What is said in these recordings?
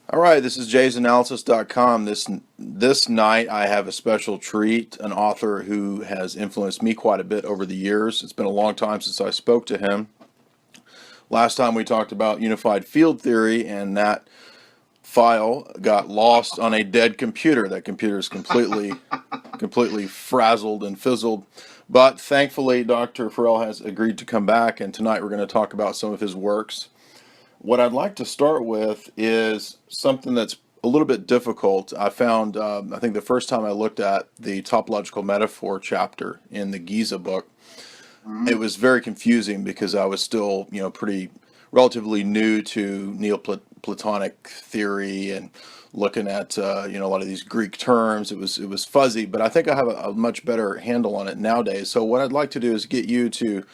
All right, this is jaysanalysis.com. This night I have a special treat, an author who has influenced me quite a bit over the years. It's been a long time since I spoke to him. Last time we talked about unified field theory, and that file got lost on a dead computer. That computer is completely frazzled and fizzled. But thankfully, Dr. Farrell has agreed to come back, and tonight we're going to talk about some of his works. What I'd like to start with is something that's a little bit difficult. I found, I think the first time I looked at the topological metaphor chapter in the Giza book, it was very confusing because I was still, pretty relatively new to Neoplatonic theory and looking at, a lot of these Greek terms. It was fuzzy, but I think I have a much better handle on it nowadays. So what I'd like to do is get you to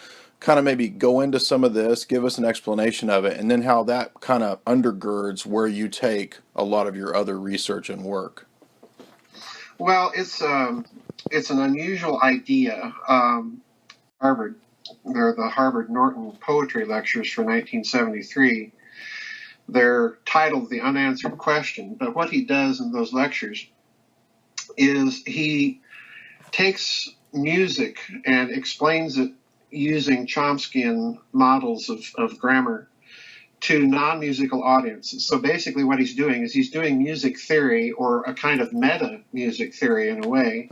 kind of maybe go into some of this, give us an explanation of it, and then how that kind of undergirds where you take a lot of your other research and work. Well, it's an unusual idea. Harvard, they're the Harvard Norton Poetry Lectures for 1973. They're titled The Unanswered Question, but what he does in those lectures is he takes music and explains it using Chomskyan models of grammar to non-musical audiences. So basically what he's doing is he's doing music theory, or a kind of meta music theory in a way,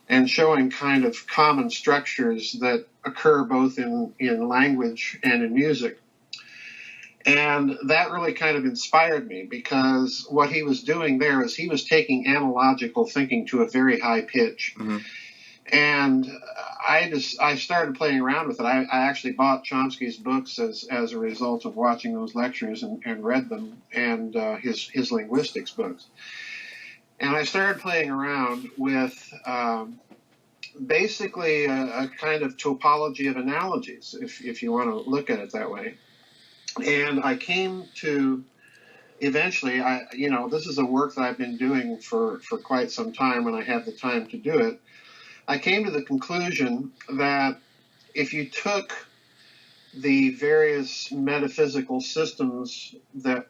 and showing kind of common structures that occur both in language and in music. And that really kind of inspired me, because what he was doing there is he was taking analogical thinking to a very high pitch. And I started playing around with it. I actually bought Chomsky's books as a result of watching those lectures and read them, and his linguistics books. And I started playing around with basically a kind of topology of analogies, if you want to look at it that way. And I came to eventually, this is a work that I've been doing for quite some time when I had the time to do it. I came to the conclusion that if you took the various metaphysical systems that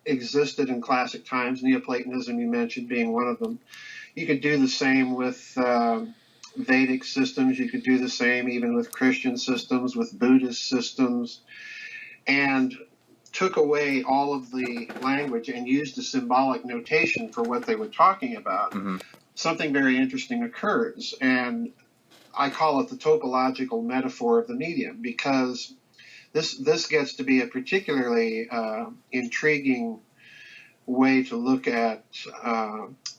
existed in classic times, Neoplatonism you mentioned being one of them, you could do the same with Vedic systems, you could do the same even with Christian systems, with Buddhist systems, and took away all of the language and used a symbolic notation for what they were talking about, something very interesting occurs. And I call it the topological metaphor of the medium, because this gets to be a particularly intriguing way to look at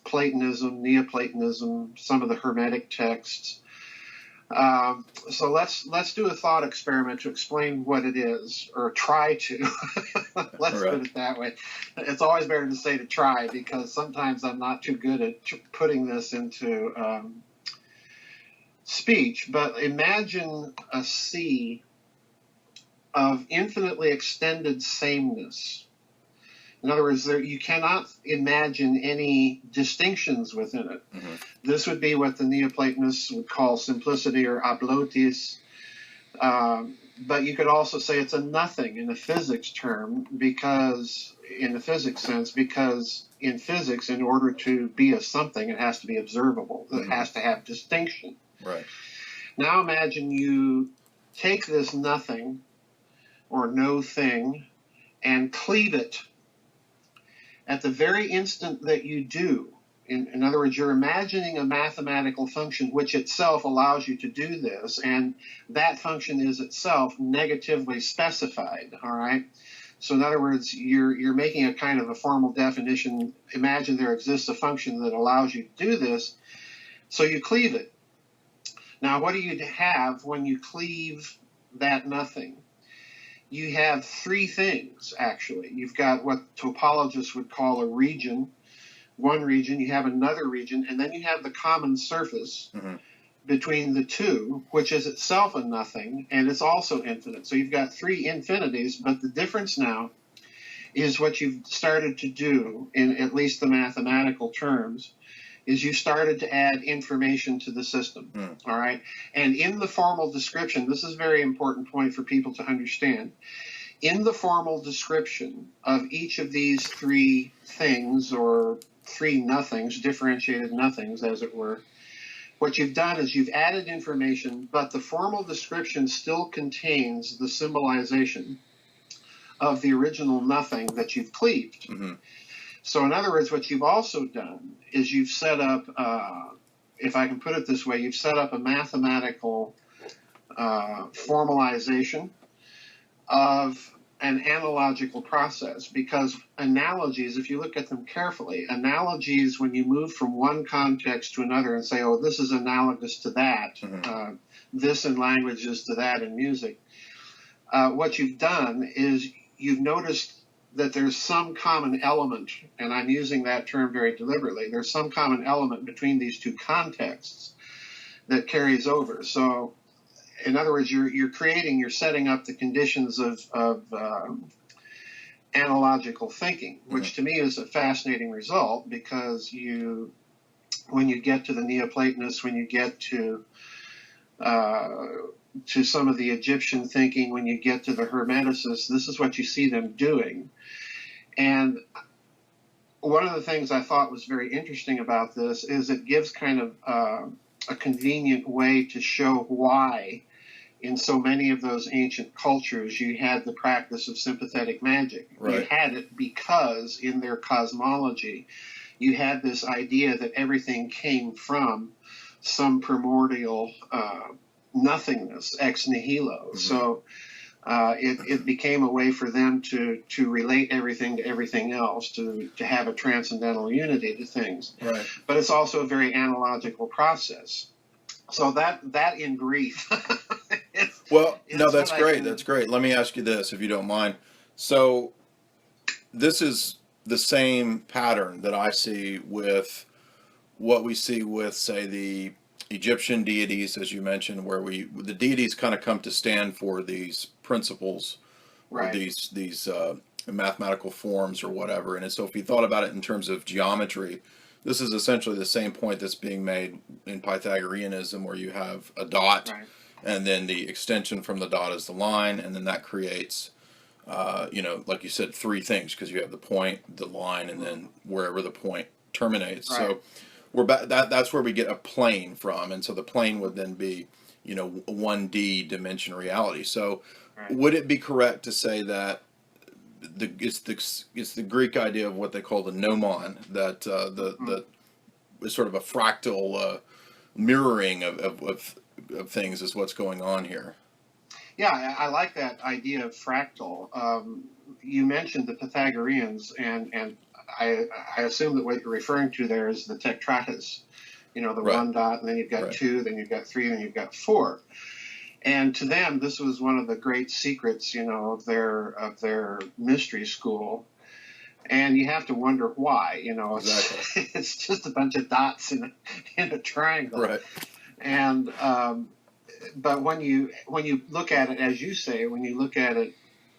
Platonism, Neoplatonism, some of the Hermetic texts. So let's do a thought experiment to explain what it is, or try to. Let's put it that way. It's always better to say to try, because sometimes I'm not too good at putting this into speech. But imagine a sea of infinitely extended sameness. In other words, you cannot imagine any distinctions within it. This would be what the Neoplatonists would call simplicity, or aplotis. But you could also say it's a nothing in the physics term, because in the physics sense, because in physics, in order to be a something, it has to be observable. It has to have distinction. Right. Now imagine you take this nothing or no thing and cleave it. At the very instant that you do, in other words, you're imagining a mathematical function which itself allows you to do this, and that function is itself negatively specified, all right? So in other words, you're making a kind of a formal definition. Imagine there exists a function that allows you to do this, so you cleave it. Now, what do you have when you cleave that nothing? You have three things, actually. You've got what topologists would call a region, one region, you have another region, and then you have the common surface between the two, which is itself a nothing, and it's also infinite. So you've got three infinities, but the difference now is what you've started to do, in at least the mathematical terms, is you started to add information to the system, all right? And in the formal description, this is a very important point for people to understand. In the formal description of each of these three things, or three nothings, differentiated nothings, as it were, what you've done is you've added information, but the formal description still contains the symbolization of the original nothing that you've cleaved. Mm-hmm. So in other words, what you've also done is you've set up, if I can put it this way, you've set up a mathematical formalization of an analogical process, because analogies, if you look at them carefully, analogies, when you move from one context to another and say, oh, this is analogous to that, this in language is to that in music, what you've done is you've noticed that there's some common element, and I'm using that term very deliberately, there's some common element between these two contexts that carries over. So in other words, you're setting up the conditions of analogical thinking, which to me is a fascinating result, because when you get to the Neoplatonists, when you get to some of the Egyptian thinking, when you get to the Hermeticists, this is what you see them doing. And one of the things I thought was very interesting about this is it gives kind of a convenient way to show why in so many of those ancient cultures you had the practice of sympathetic magic. Right. You had it because in their cosmology you had this idea that everything came from some primordial nothingness, ex nihilo. Mm-hmm. So it became a way for them to relate everything to everything else, to have a transcendental unity to things. Right. But it's also a very analogical process. So that in brief. Well, no, that's great. That's great. Let me ask you this, if you don't mind. So this is the same pattern that I see with what we see with, say, the Egyptian deities, as you mentioned, where the deities kind of come to stand for these principles, right, or these mathematical forms or whatever. And so if you thought about it in terms of geometry, this is essentially the same point that's being made in Pythagoreanism, where you have a dot, right, and then the extension from the dot is the line, and then that creates, like you said, three things, because you have the point, the line, and then wherever the point terminates. Right. So that's where we get a plane from, and so the plane would then be, 1D dimension reality. So right, would it be correct to say that it's the Greek idea of what they call the nomon, that the sort of a fractal mirroring of things is what's going on here? Yeah, I like that idea of fractal. You mentioned the Pythagoreans, and I assume that what you're referring to there is the tetratus, the right, one dot, and then you've got right, two, then you've got three, then you've got four. And to them, this was one of the great secrets, of their mystery school. And you have to wonder why, exactly. It's just a bunch of dots in a triangle. Right. And but when you look at it, as you say, when you look at it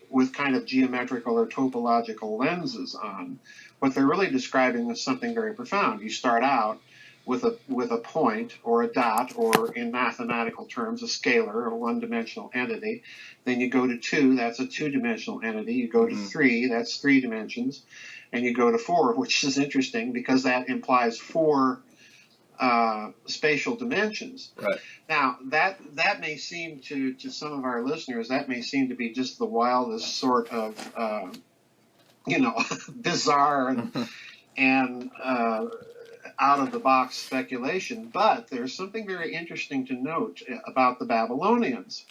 with kind of geometrical or topological lenses on, what they're really describing is something very profound. You start out with a point or a dot, or in mathematical terms, a scalar or one-dimensional entity. Then you go to two, that's a two-dimensional entity. You go to three, that's three dimensions. And you go to four, which is interesting because that implies four spatial dimensions. Right. Now, that may seem to some of our listeners, that may seem to be just the wildest sort of, bizarre and out-of-the-box speculation. But there's something very interesting to note about the Babylonians.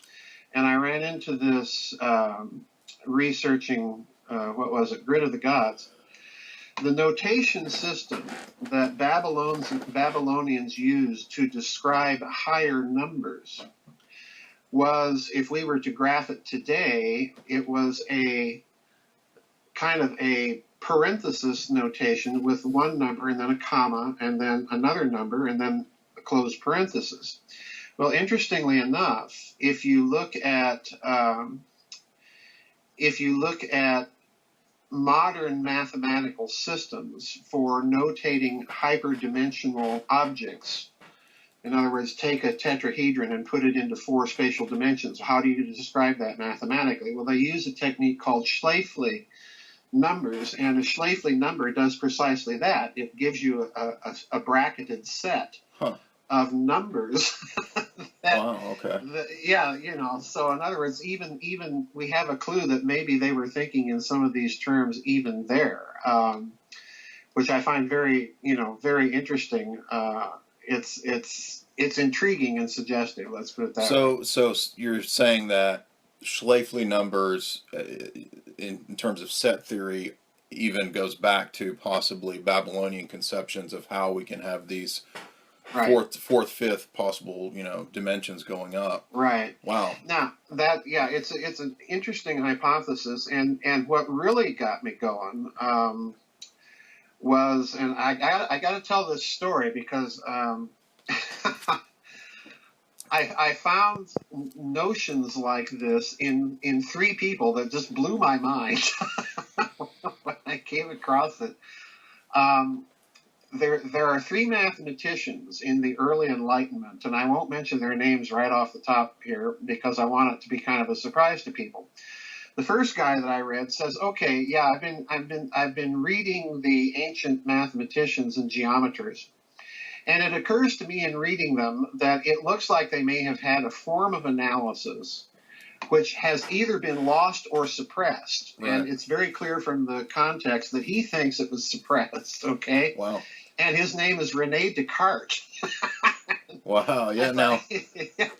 And I ran into this researching, Grid of the Gods. The notation system that Babylonians used to describe higher numbers was, if we were to graph it today, it was a kind of a parenthesis notation with one number and then a comma and then another number and then a closed parenthesis. Well, interestingly enough, if you look at modern mathematical systems for notating hyperdimensional objects, In other words, take a tetrahedron and put it into 4 spatial dimensions. How do you describe that mathematically? Well, they use a technique called Schleifer numbers, and a Schleifer number does precisely that. It gives you a bracketed set of numbers. Wow, okay. Yeah, so in other words, even we have a clue that maybe they were thinking in some of these terms even there, which I find very interesting. It's intriguing and suggestive. Let's put it that way. So you're saying that Schleifer numbers, in terms of set theory, even goes back to possibly Babylonian conceptions of how we can have these fourth, fifth possible, dimensions going up. Right. Wow. Now it's an interesting hypothesis, and what really got me going was, and I got to tell this story because I found notions like this in 3 people that just blew my mind when I came across it. There are 3 mathematicians in the early Enlightenment, and I won't mention their names right off the top here because I want it to be kind of a surprise to people. The first guy that I read says, "Okay, yeah, I've been reading the ancient mathematicians and geometers, and it occurs to me in reading them that it looks like they may have had a form of analysis which has either been lost or suppressed." Right. And it's very clear from the context that he thinks it was suppressed, okay? Wow. And his name is René Descartes. Wow, yeah, now.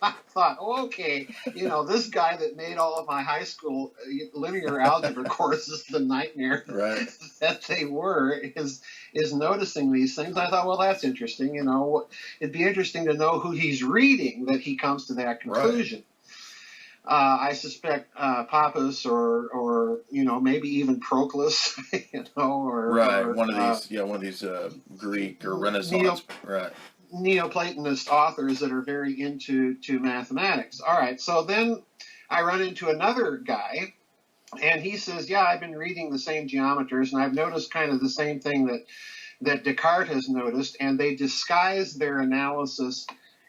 I thought, okay, this guy that made all of my high school linear algebra courses the nightmare that they were is noticing these things. I thought, well, that's interesting. It'd be interesting to know who he's reading that he comes to that conclusion. Right. I suspect Pappus or maybe even Proclus, or one of these Greek or Renaissance Neoplatonist authors that are very into mathematics. All right, so then I run into another guy, and he says, "Yeah, I've been reading the same geometers, and I've noticed kind of the same thing that Descartes has noticed, and they disguise their analysis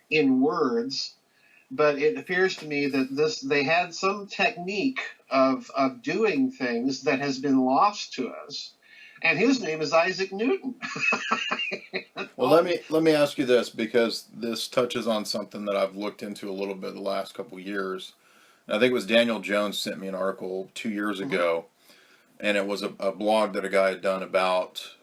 in words." But it appears to me that they had some technique of doing things that has been lost to us, and his name is Isaac Newton. Well, let me ask you this, because this touches on something that I've looked into a little bit the last couple of years. And I think it was Daniel Jones sent me an article 2 years ago, and it was a blog that a guy had done about.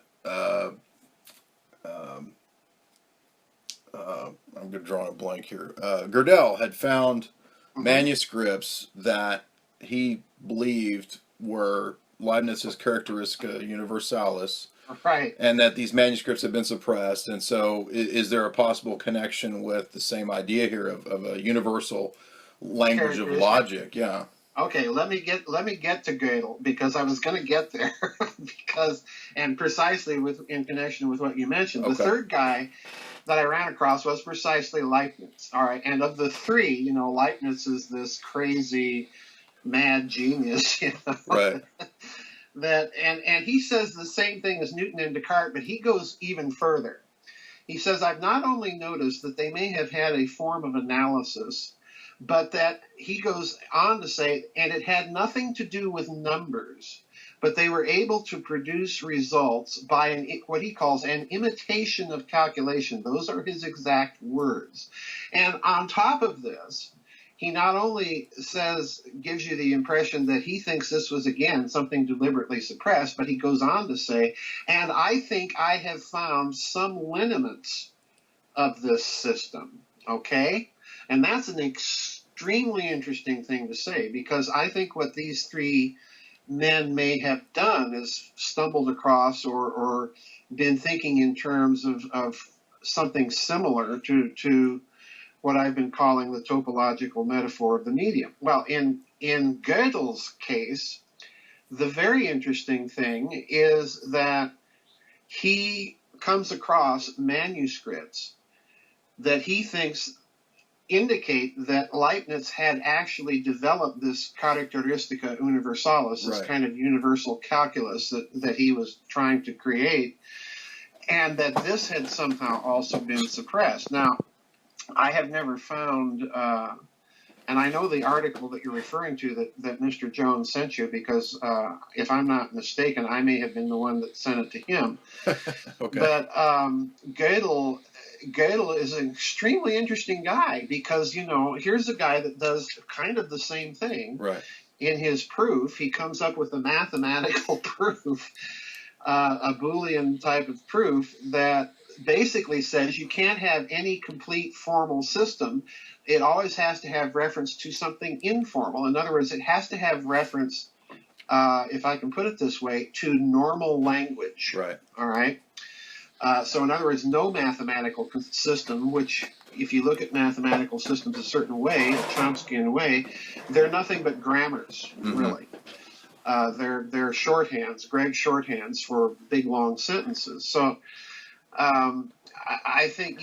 I'm drawing a blank here. Gödel had found manuscripts that he believed were Leibniz's Characteristica Universalis, right? And that these manuscripts have been suppressed. And so, is there a possible connection with the same idea here of a universal language of logic? Yeah. Okay, let me get to Gödel, because I was going to get there and precisely in connection with what you mentioned. Okay. The third guy that I ran across was precisely Leibniz. All right, and of the 3, Leibniz is this crazy, mad genius, right? And he says the same thing as Newton and Descartes, but he goes even further. He says, "I've not only noticed that they may have had a form of analysis, but that," he goes on to say, "and it had nothing to do with numbers, but they were able to produce results by what he calls an imitation of calculation." Those are his exact words. And on top of this, he not only gives you the impression that he thinks this was, again, something deliberately suppressed, but he goes on to say, "And I think I have found some lineaments of this system." Okay? And that's an extremely interesting thing to say, because I think what these 3 men may have done is stumbled across or been thinking in terms of something similar to what I've been calling the topological metaphor of the medium. Well, in Gödel's case, the very interesting thing is that he comes across manuscripts that he thinks indicate that Leibniz had actually developed this Characteristica Universalis, this kind of universal calculus that he was trying to create, and that this had somehow also been suppressed. Now, I have never found, and I know the article that you're referring to that Mr. Jones sent you, because if I'm not mistaken, I may have been the one that sent it to him. Okay. But Gödel is an extremely interesting guy, because, here's a guy that does kind of the same thing. Right. In his proof, he comes up with a mathematical proof, a Boolean type of proof that basically says you can't have any complete formal system. It always has to have reference to something informal. In other words, it has to have reference, if I can put it this way, to normal language. Right. All right. So in other words, no mathematical system, which if you look at mathematical systems a certain way, a Chomskyan way, they're nothing but grammars, really. They're shorthands, Greg shorthands for big, long sentences. So I think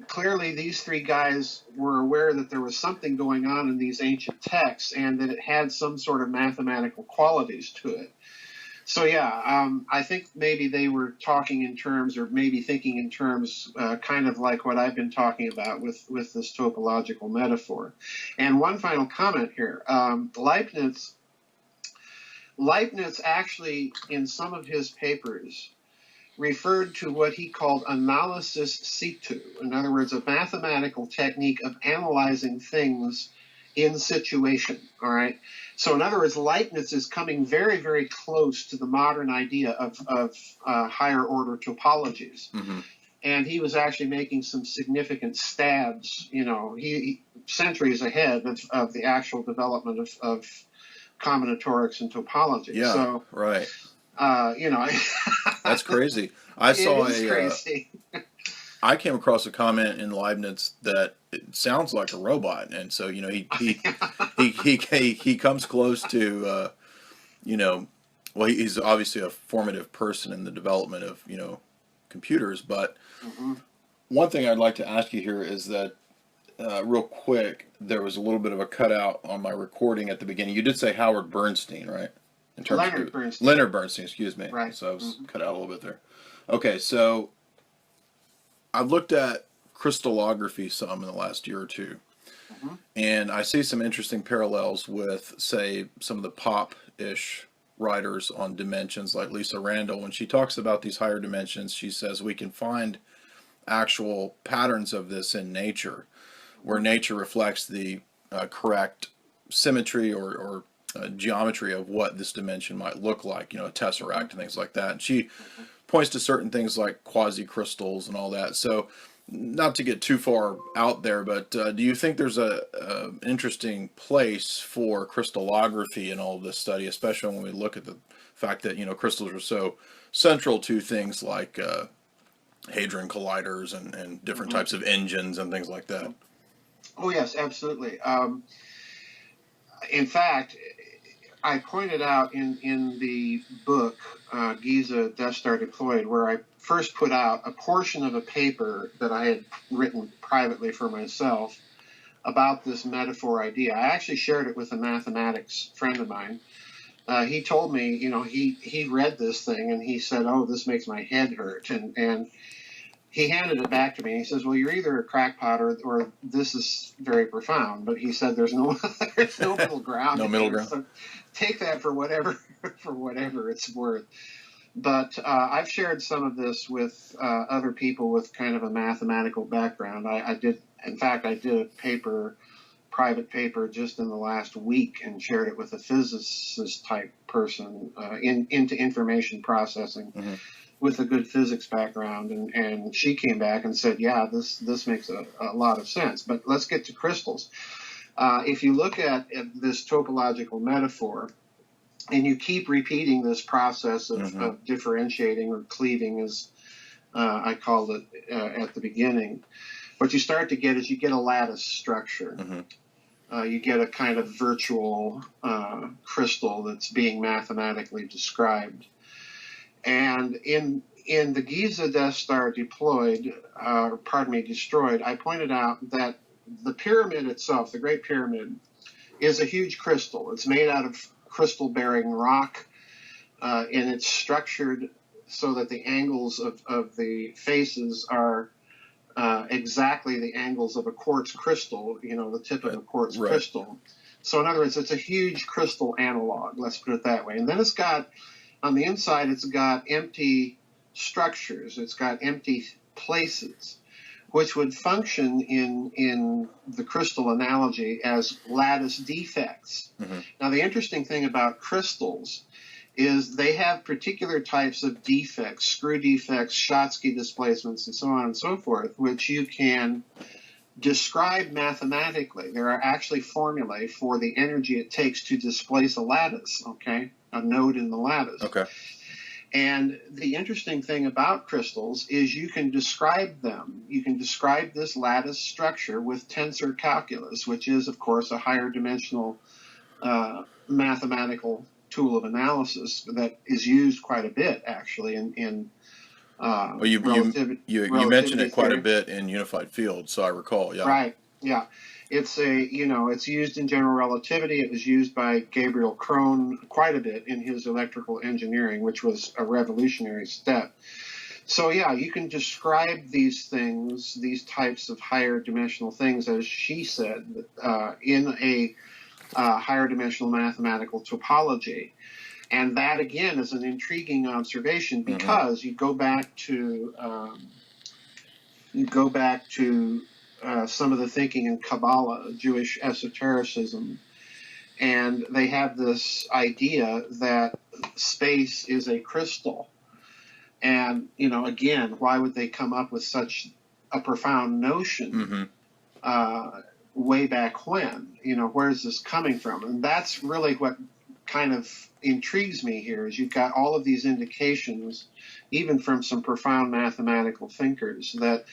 clearly these three guys were aware that there was something going on in these ancient texts, and that it had some sort of mathematical qualities to it. So I think maybe they were talking in terms, or maybe thinking in terms, kind of like what I've been talking about with this topological metaphor. And one final comment here: Leibniz actually, in some of his papers, referred to what he called analysis situ. In other words, a mathematical technique of analyzing things in situation. All right. So in other words, Leibniz is coming very, very close to the modern idea of higher order topologies. Mm-hmm. And he was actually making some significant stabs, he centuries ahead of the actual development of combinatorics and topology. Yeah. So, right. That's crazy. I saw crazy. I came across a comment in Leibniz that it sounds like a robot, and so he comes close to well, he's obviously a formative person in the development of computers. But one thing I'd like to ask you here is that real quick, there was a little bit of a cutout on my recording at the beginning. You did say Howard Bernstein, right? Leonard Bernstein. Leonard Bernstein, excuse me. Right. So I was cut out a little bit there. Okay, so I've looked at crystallography some in the last year or two, and I see some interesting parallels with, say, some of the pop-ish writers on dimensions, like Lisa Randall. When she talks about these higher dimensions, she says we can find actual patterns of this in nature, where nature reflects the correct symmetry or geometry of what this dimension might look like, a tesseract and things like that. And she points to certain things like quasi-crystals and all that. So not to get too far out there, but do you think there's a interesting place for crystallography in all of this study, especially when we look at the fact that crystals are so central to things like hadron colliders and different types of engines and things like that? Oh yes, absolutely. In fact, I pointed out in the book, Giza Death Star Deployed, where I first put out a portion of a paper that I had written privately for myself about this metaphor idea. I actually shared it with a mathematics friend of mine. He told me, he read this thing and he said, "Oh, this makes my head hurt." And he handed it back to me. He says, "Well, you're either a crackpot or this is very profound." But he said, "There's no middle ground." No middle ground. So take that for whatever it's worth. But I've shared some of this with other people with kind of a mathematical background. I did a private paper just in the last week, and shared it with a physicist type person into information processing. With a good physics background, and she came back and said, "Yeah, this makes a lot of sense." But let's get to crystals. If you look at this topological metaphor, and you keep repeating this process of differentiating or cleaving, as I called it at the beginning, what you start to get is you get a lattice structure. You get a kind of virtual crystal that's being mathematically described. And in the Giza Death Star destroyed, I pointed out that the pyramid itself, the Great Pyramid, is a huge crystal. It's made out of crystal-bearing rock, and it's structured so that the angles of the faces are exactly the angles of a quartz crystal, the tip of a quartz Right. crystal. So in other words, it's a huge crystal analog, let's put it that way. And then it's got, on the inside, it's got empty structures. It's got empty places, which would function in the crystal analogy as lattice defects. Mm-hmm. Now, the interesting thing about crystals is they have particular types of defects, screw defects, Schottky displacements, and so on and so forth, which you can describe mathematically. There are actually formulae for the energy it takes to displace a lattice, okay, a node in the lattice. Okay. And the interesting thing about crystals is you can describe them. You can describe this lattice structure with tensor calculus, which is, of course, a higher dimensional mathematical tool of analysis that is used quite a bit, actually, in Well, you mentioned it quite a bit in unified field, so I recall. Yeah. Right. Yeah. It's it's used in general relativity. It was used by Gabriel Krohn quite a bit in his electrical engineering, which was a revolutionary step. So yeah, you can describe these things, these types of higher dimensional things, as she said, in a higher dimensional mathematical topology. And that, again, is an intriguing observation because you go back to some of the thinking in Kabbalah, Jewish esotericism, and they have this idea that space is a crystal. And, again, why would they come up with such a profound notion way back when? Where is this coming from? And that's really what kind of intrigues me here, is you've got all of these indications, even from some profound mathematical thinkers, that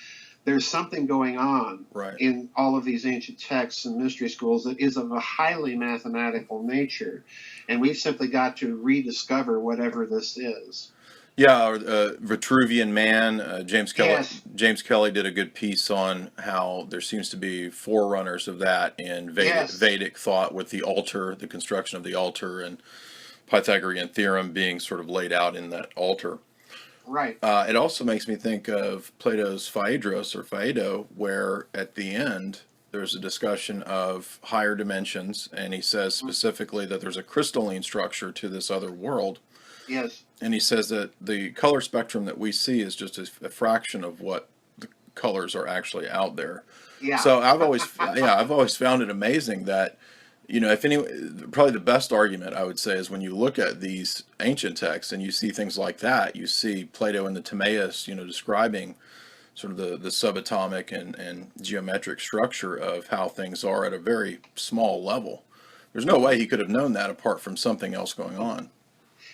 there's something going on in all of these ancient texts and mystery schools that is of a highly mathematical nature, and we've simply got to rediscover whatever this is. Yeah, Vitruvian Man. James Kelly. Yes. James Kelly did a good piece on how there seems to be forerunners of that in Vedic thought, with the altar, the construction of the altar, and Pythagorean theorem being sort of laid out in that altar. Right. It also makes me think of Plato's Phaedrus or Phaedo, where at the end there's a discussion of higher dimensions, and he says specifically that there's a crystalline structure to this other world. Yes. And he says that the color spectrum that we see is just a fraction of what the colors are actually out there. Yeah. So I've always found it amazing that, probably the best argument I would say is when you look at these ancient texts and you see things like that, you see Plato in the Timaeus, describing sort of the subatomic and geometric structure of how things are at a very small level. There's no way he could have known that apart from something else going on.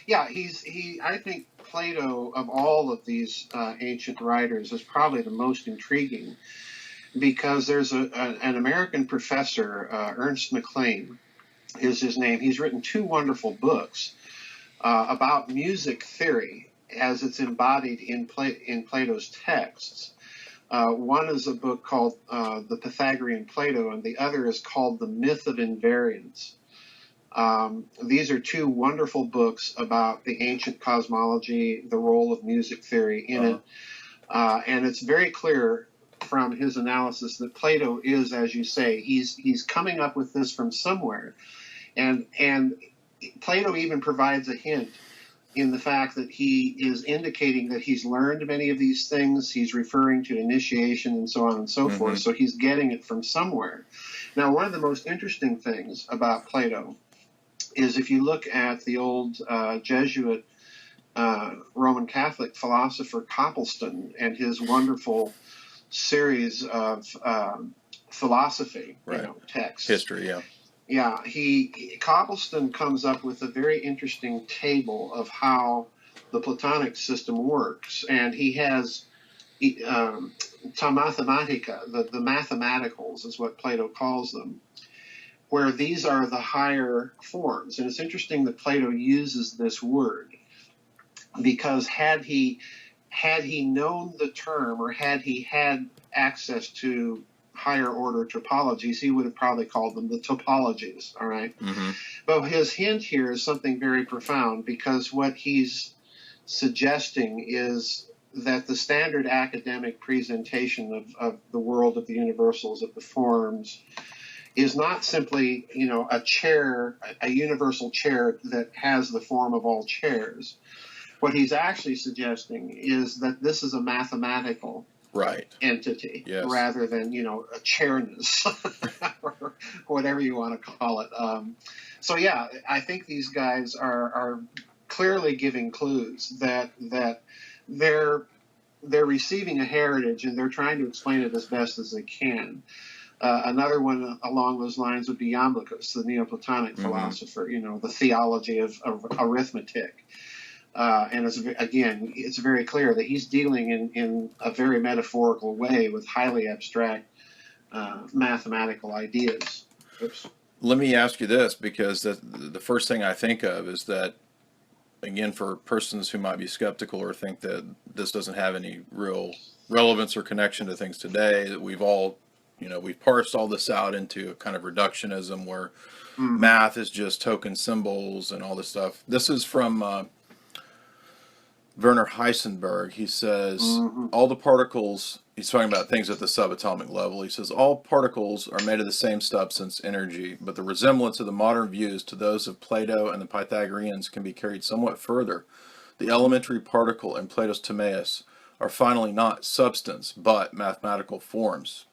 Yeah, I think Plato, of all of these ancient writers, is probably the most intriguing, because there's an American professor, Ernst McLean is his name. He's written two wonderful books about music theory as it's embodied in Plato's texts. One is a book called The Pythagorean Plato, and the other is called The Myth of Invariance. These are two wonderful books about the ancient cosmology, the role of music theory in it. And it's very clear from his analysis that Plato is, as you say, he's coming up with this from somewhere. And Plato even provides a hint in the fact that he is indicating that he's learned many of these things. He's referring to initiation and so on and so forth. So he's getting it from somewhere. Now, one of the most interesting things about Plato is if you look at the old Jesuit Roman Catholic philosopher Copleston and his wonderful series of philosophy, texts. History, yeah. Yeah, Copleston comes up with a very interesting table of how the Platonic system works, and he has ta mathematica, the mathematicals is what Plato calls them, where these are the higher forms. And it's interesting that Plato uses this word, because had he known the term, or had he had access to higher order topologies, he would have probably called them the topologies, all right? But his hint here is something very profound, because what he's suggesting is that the standard academic presentation of the world, of the universals, of the forms, is not simply, a chair, a universal chair that has the form of all chairs. What he's actually suggesting is that this is a mathematical entity, yes, rather than, a chairness or whatever you want to call it. So yeah, I think these guys are clearly giving clues that they're receiving a heritage, and they're trying to explain it as best as they can. Another one along those lines would be Iamblichus, the Neoplatonic philosopher, the theology of arithmetic. And it's very clear that he's dealing in a very metaphorical way with highly abstract mathematical ideas. Oops. Let me ask you this, because the first thing I think of is that, again, for persons who might be skeptical or think that this doesn't have any real relevance or connection to things today, that we've all, we've parsed all this out into a kind of reductionism where math is just token symbols and all this stuff. This is from Werner Heisenberg. He says all the particles, he's talking about things at the subatomic level. He says all particles are made of the same substance, energy, but the resemblance of the modern views to those of Plato and the Pythagoreans can be carried somewhat further. The elementary particle in Plato's Timaeus are finally not substance, but mathematical forms.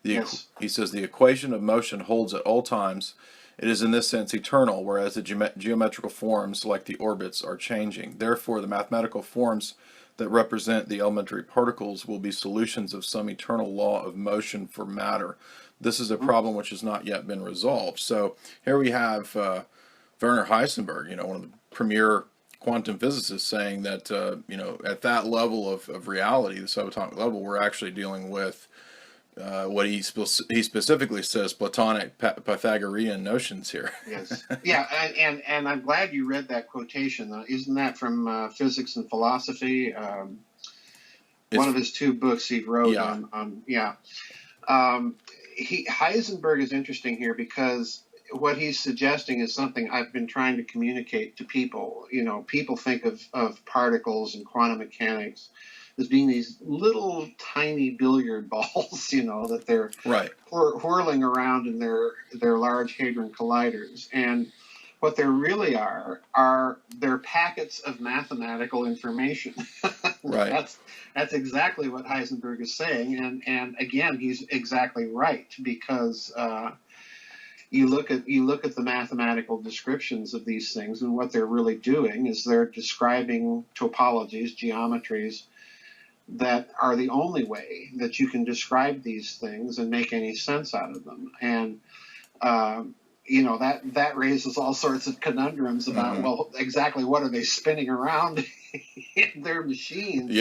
He says the equation of motion holds at all times. It is in this sense eternal, whereas the geometrical forms, like the orbits, are changing. Therefore, the mathematical forms that represent the elementary particles will be solutions of some eternal law of motion for matter. This is a problem which has not yet been resolved. So here we have Werner Heisenberg, one of the premier quantum physicists, saying that, at that level of reality, the subatomic level, we're actually dealing with what he specifically says, Platonic Pythagorean notions here. Yes. Yeah, and I'm glad you read that quotation. Isn't that from Physics and Philosophy? One of his two books he wrote on. Heisenberg is interesting here because what he's suggesting is something I've been trying to communicate to people. People think of particles and quantum mechanics as being these little tiny billiard balls, that they're whirling around in their Large Hadron Colliders. And what they really are they're packets of mathematical information. That's exactly what Heisenberg is saying. And again, he's exactly right, because you look at the mathematical descriptions of these things, and what they're really doing is they're describing topologies, geometries, that are the only way that you can describe these things and make any sense out of them. And that raises all sorts of conundrums about well, exactly what are they spinning around in their machines?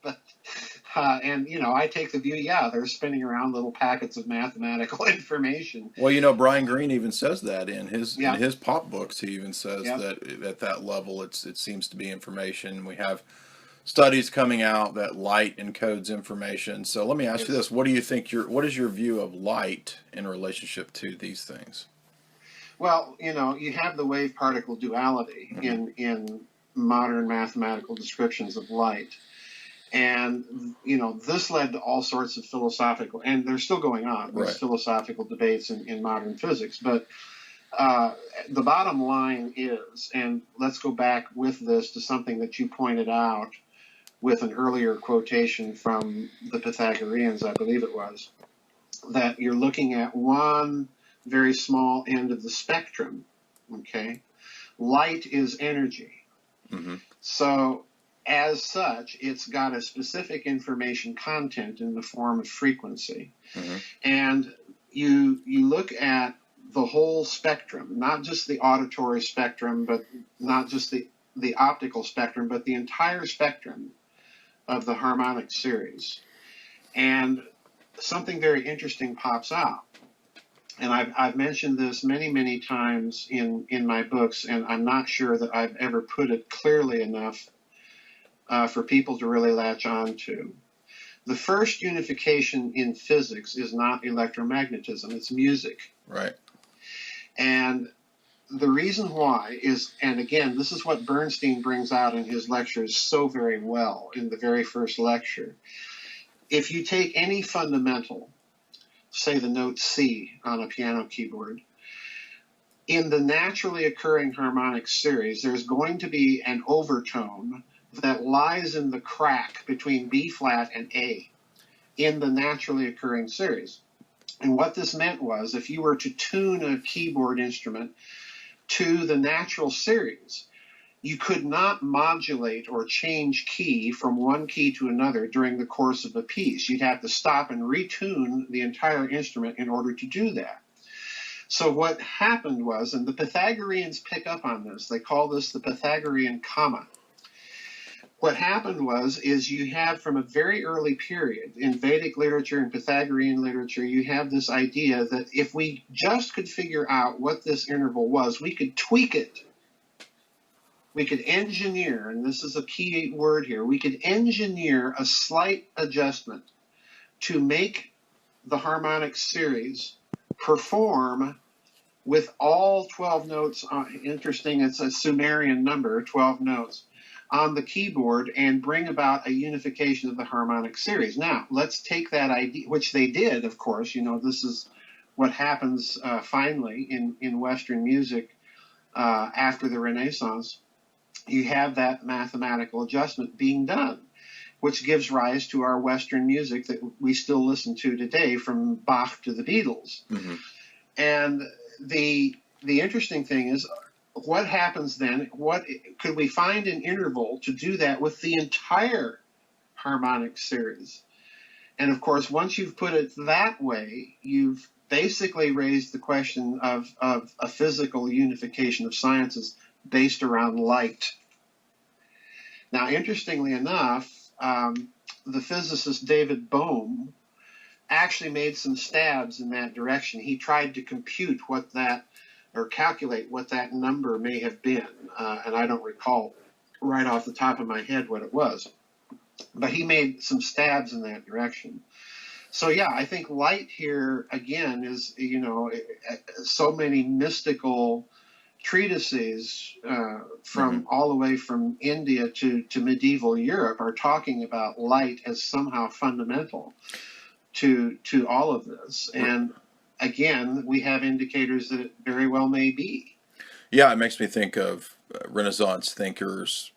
But I take the view, they're spinning around little packets of mathematical information. Well, Brian Greene even says that in his pop books. He even says that at that level, it seems to be information. We have studies coming out that light encodes information. So let me ask you this: what do you think? What is your view of light in relationship to these things? Well, you have the wave-particle duality in modern mathematical descriptions of light, and this led to all sorts of philosophical, and they're still going on. There's philosophical debates in modern physics, but the bottom line is, and let's go back with this to something that you pointed out with an earlier quotation from the Pythagoreans, I believe it was, that you're looking at one very small end of the spectrum, okay? Light is energy. So as such, it's got a specific information content in the form of frequency. And you look at the whole spectrum, not just the auditory spectrum, but not just the optical spectrum, but the entire spectrum of the harmonic series. And something very interesting pops out. And I've mentioned this many, many times in my books, and I'm not sure that I've ever put it clearly enough for people to really latch on to. The first unification in physics is not electromagnetism, it's music. Right. And the reason why is, and again, this is what Bernstein brings out in his lectures so very well in the very first lecture. If you take any fundamental, say the note C on a piano keyboard, in the naturally occurring harmonic series, there's going to be an overtone that lies in the crack between B flat and A in the naturally occurring series. And what this meant was, if you were to tune a keyboard instrument to the natural series, you could not modulate or change key from one key to another during the course of a piece. You'd have to stop and retune the entire instrument in order to do that. So what happened was, and the Pythagoreans pick up on this, they call this the Pythagorean comma. What happened was, is you have from a very early period in Vedic literature and Pythagorean literature, you have this idea that if we just could figure out what this interval was, we could tweak it. We could engineer, and this is a key word here, we could engineer a slight adjustment to make the harmonic series perform with all 12 notes. Interesting, it's a Sumerian number, 12 notes, on the keyboard and bring about a unification of the harmonic series. Now, let's take that idea, which they did, of course. You know, this is what happens finally in Western music after the Renaissance. You have that mathematical adjustment being done, which gives rise to our Western music that we still listen to today, from Bach to the Beatles. Mm-hmm. And the interesting thing is, what happens then? What could we find an interval to do that with the entire harmonic series? And of course, once you've put it that way, you've basically raised the question of a physical unification of sciences based around light. Now, interestingly enough, the physicist David Bohm actually made some stabs in that direction. He tried to compute what that, or calculate what that number may have been, and I don't recall right off the top of my head what it was, but he made some stabs in that direction. So yeah, I think light here again is, you know, so many mystical treatises from all the way from India to medieval Europe are talking about light as somehow fundamental to all of this. And again, we have indicators that it very well may be. Yeah, it makes me think of Renaissance thinkers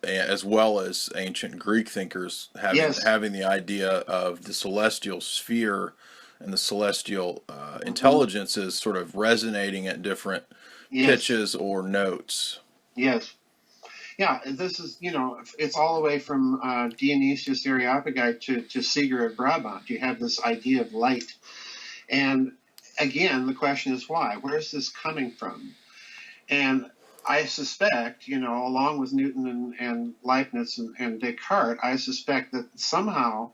as well as ancient Greek thinkers having the idea of the celestial sphere and the celestial intelligences sort of resonating at different pitches or notes. Yes. Yeah, this is, you know, it's all the way from Dionysius Areopagite to Seeger of Brabant. You have this idea of light. And again, the question is why? Where's this coming from? And I suspect, you know, along with Newton and Leibniz and Descartes, I suspect that somehow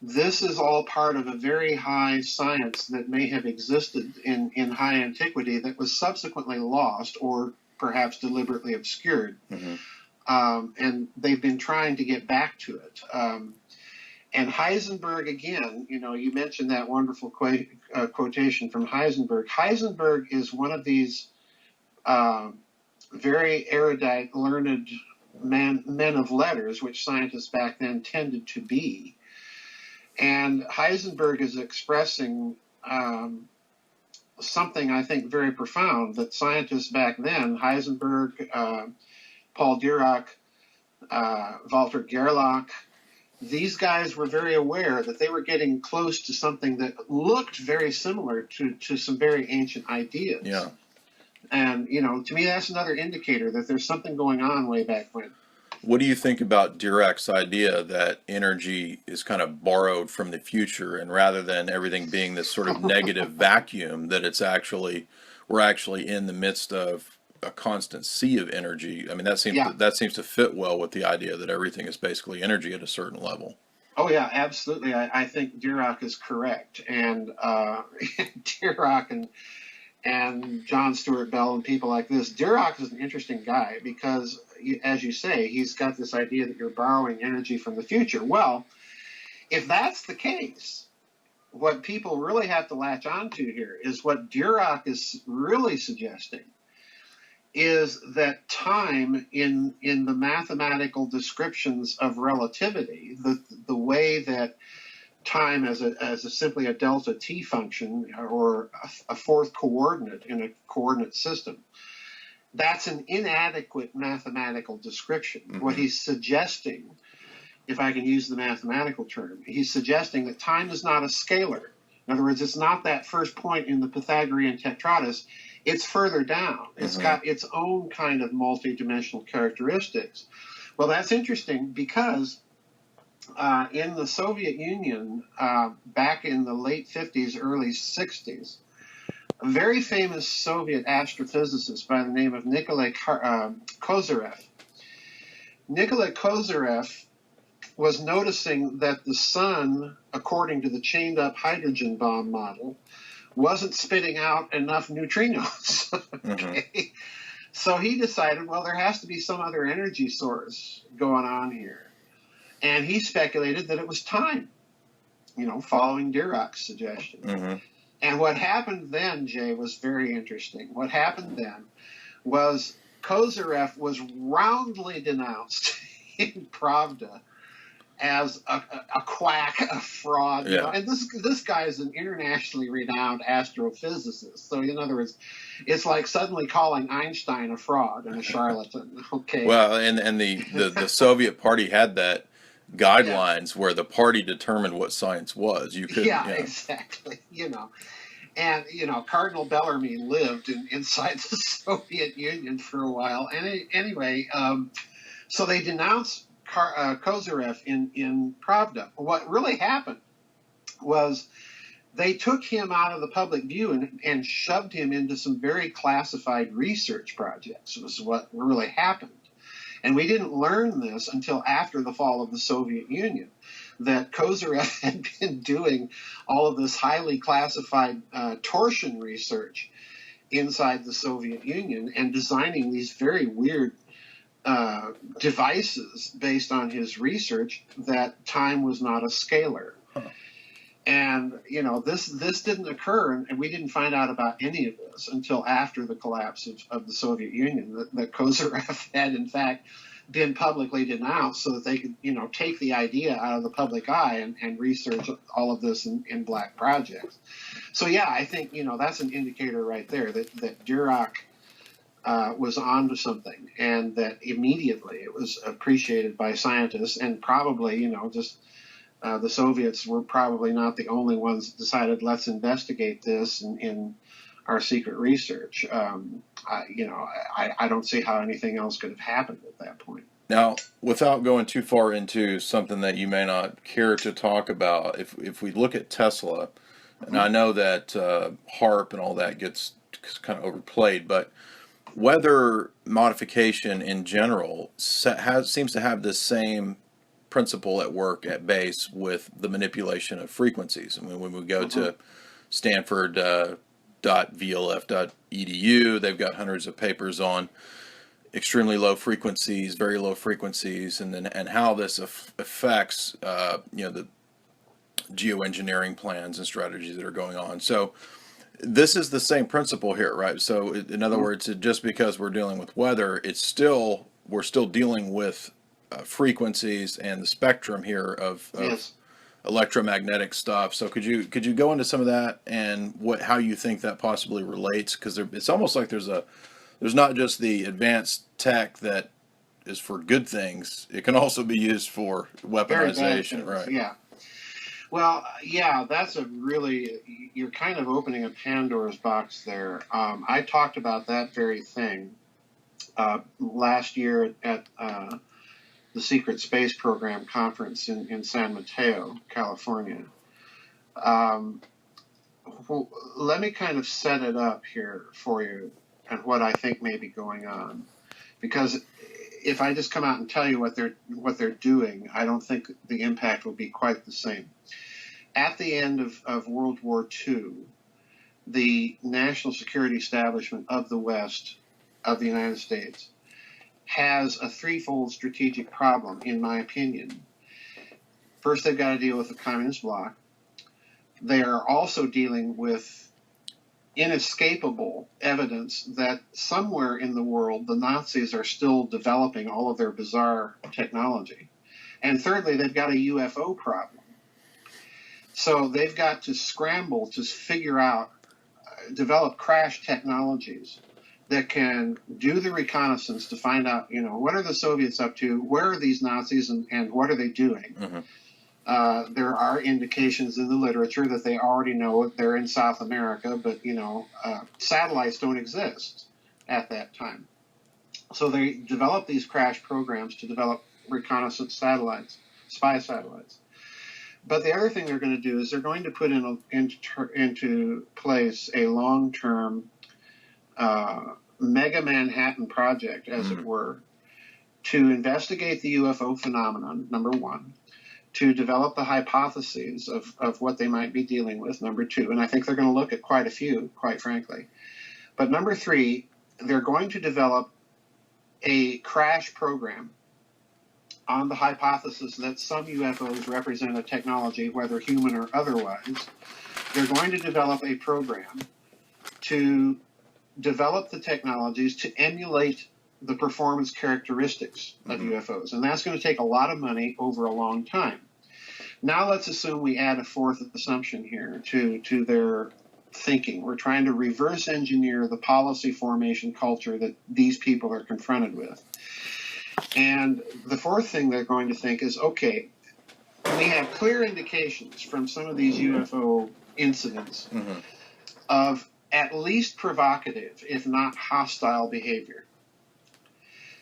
this is all part of a very high science that may have existed in high antiquity that was subsequently lost or perhaps deliberately obscured. Mm-hmm. And they've been trying to get back to it. And Heisenberg, again, you know, you mentioned that wonderful quotation from Heisenberg. Heisenberg is one of these very erudite, learned men of letters, which scientists back then tended to be. And Heisenberg is expressing something, I think, very profound that scientists back then, Heisenberg, Paul Dirac, Walter Gerlach, these guys were very aware that they were getting close to something that looked very similar to some very ancient ideas. Yeah. And, you know, to me, that's another indicator that there's something going on way back when. What do you think about Dirac's idea that energy is kind of borrowed from the future, and rather than everything being this sort of negative vacuum, that it's actually, we're actually in the midst of a constant sea of energy? I mean, that seems to fit well with the idea that everything is basically energy at a certain level. Oh yeah, absolutely. I think Dirac is correct, and Dirac and John Stuart Bell and people like this. Dirac is an interesting guy because, as you say, he's got this idea that you're borrowing energy from the future. Well, if that's the case, what people really have to latch onto here is what Dirac is really suggesting, is that time in the mathematical descriptions of relativity, the way that time as simply a delta t function or a fourth coordinate in a coordinate system, that's an inadequate mathematical description. Mm-hmm. What he's suggesting, if I can use the mathematical term, he's suggesting that time is not a scalar. In other words, it's not that first point in the Pythagorean tetratus. It's further down. It's got its own kind of multidimensional characteristics. Well, that's interesting because in the Soviet Union, back in the late 50s, early 60s, a very famous Soviet astrophysicist by the name of Nikolai Kozyrev. Nikolai Kozyrev was noticing that the sun, according to the chained-up hydrogen bomb model, wasn't spitting out enough neutrinos. Okay? So he decided, well, there has to be some other energy source going on here. And he speculated that it was time, following Dirac's suggestion. And what happened then, Jay, was very interesting. What happened then was Kozyrev was roundly denounced in Pravda as a quack, a fraud. Yeah. And this guy is an internationally renowned astrophysicist. So in other words, it's like suddenly calling Einstein a fraud and a charlatan. Okay. Well, and the Soviet Party had that guidelines where the party determined what science was. You could exactly. And Cardinal Bellarmine lived inside the Soviet Union for a while. And anyway, so they denounced Kozyrev in Pravda. What really happened was they took him out of the public view and shoved him into some very classified research projects. Was what really happened. And we didn't learn this until after the fall of the Soviet Union, that Kozyrev had been doing all of this highly classified torsion research inside the Soviet Union and designing these very weird devices based on his research that time was not a scalar. And, this didn't occur, and we didn't find out about any of this until after the collapse of the Soviet Union, that Kozyrev had, in fact, been publicly denounced so that they could, take the idea out of the public eye and research all of this in black projects. So, yeah, I think, that's an indicator right there that Dirac was onto something, and that immediately it was appreciated by scientists, and probably, the Soviets were probably not the only ones that decided, let's investigate this in our secret research. I don't see how anything else could have happened at that point. Now, without going too far into something that you may not care to talk about, if we look at Tesla, and I know that HARP and all that gets kind of overplayed, but weather modification in general seems to have this same principle at work at base with the manipulation of frequencies. I mean, when we go to Stanford.vlf.edu, they've got hundreds of papers on extremely low frequencies, very low frequencies, and how this affects the geoengineering plans and strategies that are going on. So this is the same principle here, right? So in other words, just because we're dealing with weather, we're still dealing with frequencies and the spectrum here of electromagnetic stuff. So could you go into some of that and how you think that possibly relates? Because it's almost like there's not just the advanced tech that is for good things. It can also be used for weaponization, right? Yeah. Well, yeah, you're kind of opening a Pandora's box there. I talked about that very thing last year at the Secret Space Program conference in San Mateo, California. Let me kind of set it up here for you and what I think may be going on. Because if I just come out and tell you what they're doing, I don't think the impact will be quite the same. At the end of World War II, the national security establishment of the West, of the United States, has a threefold strategic problem, in my opinion. First, they've got to deal with the communist bloc. They are also dealing with inescapable evidence that somewhere in the world the Nazis are still developing all of their bizarre technology. And thirdly, they've got a UFO problem. So they've got to scramble to figure out, develop crash technologies that can do the reconnaissance to find out, what are the Soviets up to, where are these Nazis, and what are they doing? There are indications in the literature that they already know they're in South America, but, satellites don't exist at that time. So they develop these crash programs to develop reconnaissance satellites, spy satellites. But the other thing they're going to do is they're going to put into place a long-term mega Manhattan project, as it were, to investigate the UFO phenomenon, number one, to develop the hypotheses of what they might be dealing with, number two. And I think they're going to look at quite a few, quite frankly. But number three, they're going to develop a crash program on the hypothesis that some UFOs represent a technology, whether human or otherwise. They're going to develop a program to develop the technologies to emulate the performance characteristics of UFOs. And that's going to take a lot of money over a long time. Now let's assume we add a fourth assumption here to their thinking. We're trying to reverse engineer the policy formation culture that these people are confronted with. And the fourth thing they're going to think is, okay, we have clear indications from some of these UFO incidents of at least provocative, if not hostile behavior.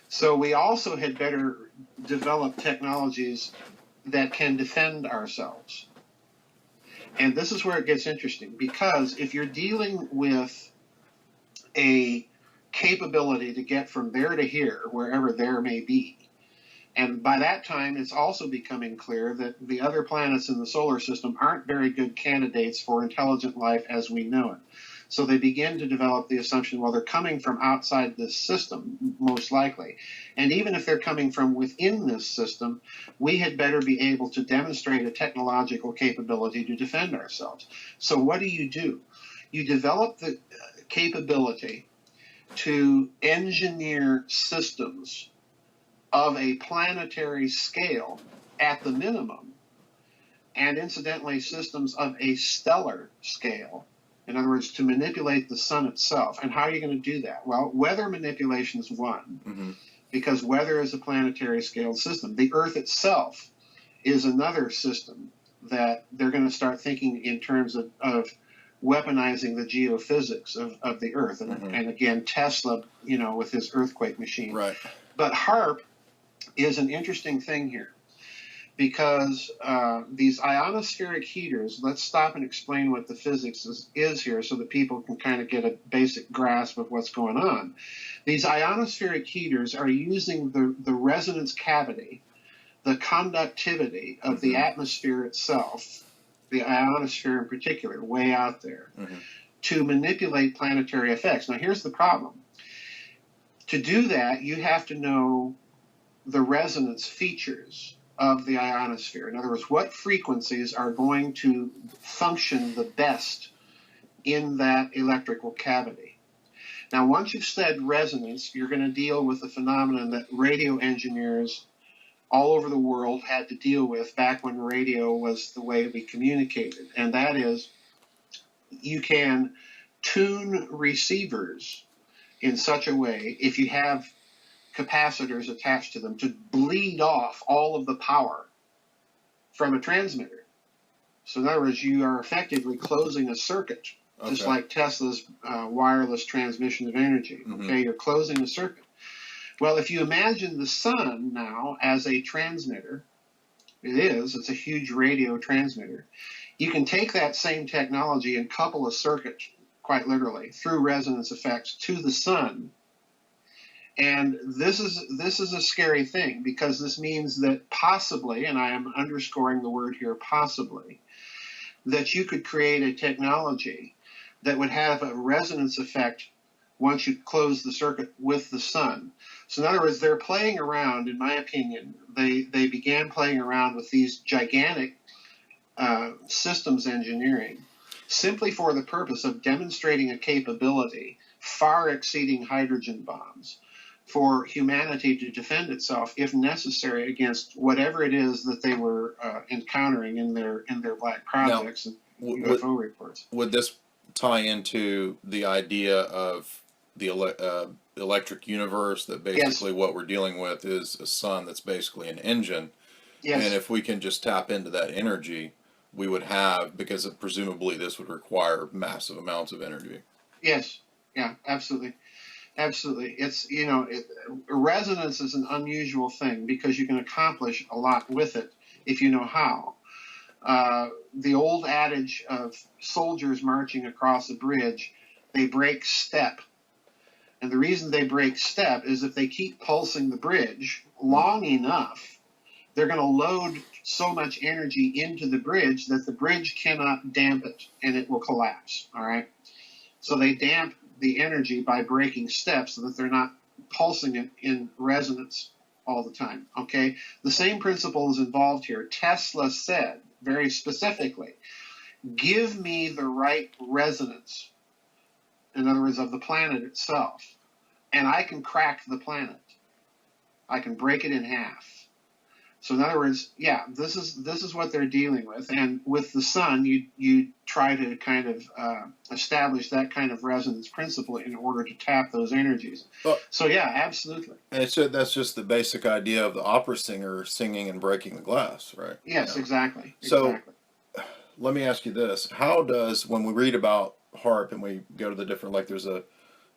So we also had better develop technologies that can defend ourselves. And this is where it gets interesting, because if you're dealing with a capability to get from there to here, wherever there may be, and by that time it's also becoming clear that the other planets in the solar system aren't very good candidates for intelligent life as we know it. So they begin to develop the assumption, well, they're coming from outside this system, most likely. And even if they're coming from within this system, we had better be able to demonstrate a technological capability to defend ourselves. So what do? You develop the capability to engineer systems of a planetary scale at the minimum, and incidentally, systems of a stellar scale. In other words, to manipulate the sun itself. And how are you going to do that? Well, weather manipulation is one, because weather is a planetary scale system. The Earth itself is another system that they're going to start thinking in terms of weaponizing the geophysics of the Earth. And again, Tesla, with his earthquake machine. Right. But HAARP is an interesting thing here, because these ionospheric heaters, let's stop and explain what the physics is here so that people can kind of get a basic grasp of what's going on. These ionospheric heaters are using the resonance cavity, the conductivity of the atmosphere itself, the ionosphere in particular, way out there, to manipulate planetary effects. Now, here's the problem. To do that, you have to know the resonance features of the ionosphere. In other words, what frequencies are going to function the best in that electrical cavity. Now, once you've studied resonance, you're going to deal with the phenomenon that radio engineers all over the world had to deal with back when radio was the way we communicated. And that is, you can tune receivers in such a way, if you have capacitors attached to them, to bleed off all of the power from a transmitter. So in other words, you are effectively closing a circuit, just like Tesla's wireless transmission of energy. Okay, you're closing a circuit. Well, if you imagine the sun now as a transmitter, it's a huge radio transmitter. You can take that same technology and couple a circuit, quite literally, through resonance effects to the sun. And this is a scary thing, because this means that possibly, and I am underscoring the word here, possibly, that you could create a technology that would have a resonance effect once you close the circuit with the sun. So in other words, they're playing around, in my opinion, they began playing around with these gigantic systems engineering simply for the purpose of demonstrating a capability far exceeding hydrogen bombs for humanity to defend itself, if necessary, against whatever it is that they were encountering in their black projects and UFO reports. Would this tie into the idea of the electric universe, that basically Yes. what we're dealing with is a sun that's basically an engine? Yes. And if we can just tap into that energy, we would have, because presumably this would require massive amounts of energy. Yes. Yeah, absolutely. Absolutely. It's, resonance is an unusual thing because you can accomplish a lot with it if you know how. The old adage of soldiers marching across a bridge, they break step. And the reason they break step is if they keep pulsing the bridge long enough, they're going to load so much energy into the bridge that the bridge cannot damp it and it will collapse. All right. So they damp the energy by breaking steps so that they're not pulsing it in resonance all the time. Okay. The same principle is involved here. Tesla said very specifically, give me the right resonance, in other words, of the planet itself, and I can crack the planet. I can break it in half. So in other words, yeah, this is what they're dealing with. And with the sun, you try to kind of establish that kind of resonance principle in order to tap those energies. Well, so yeah, absolutely. And so that's just the basic idea of the opera singer singing and breaking the glass, right? Yes, exactly. So let me ask you this. How does, when we read about HAARP and we go to the different, like there's a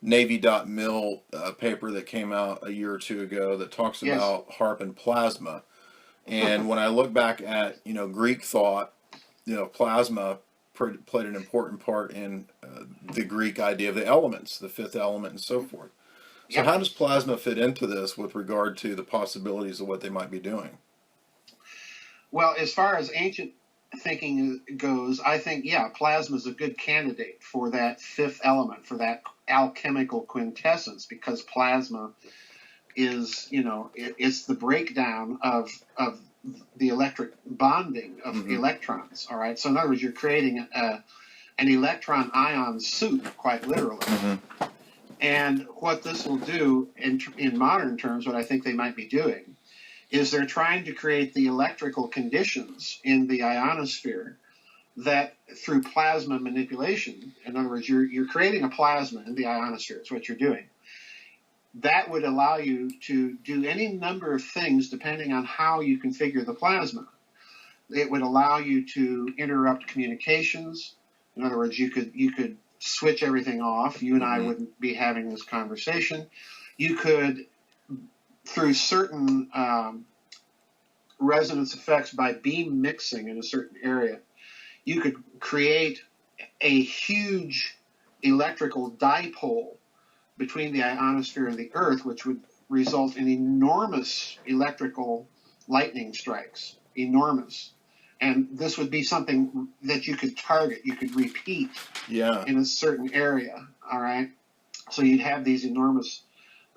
Navy.mil paper that came out a year or two ago that talks about HAARP and plasma. And when I look back at, Greek thought, plasma played an important part in the Greek idea of the elements, the fifth element and so forth. So how does plasma fit into this with regard to the possibilities of what they might be doing? Well, as far as ancient thinking goes, I think, plasma is a good candidate for that fifth element, for that alchemical quintessence, because plasma is, it's the breakdown of the electric bonding of electrons. All right. So in other words, you're creating an electron ion soup, quite literally. And what this will do in modern terms, what I think they might be doing, is they're trying to create the electrical conditions in the ionosphere that through plasma manipulation, in other words, you're creating a plasma in the ionosphere, is what you're doing. That would allow you to do any number of things depending on how you configure the plasma. It would allow you to interrupt communications. In other words, you could switch everything off. You and I wouldn't be having this conversation. You could, through certain resonance effects by beam mixing in a certain area, you could create a huge electrical dipole between the ionosphere and the Earth, which would result in enormous electrical lightning strikes, enormous. And this would be something that you could target, you could repeat in a certain area, all right? So you'd have these enormous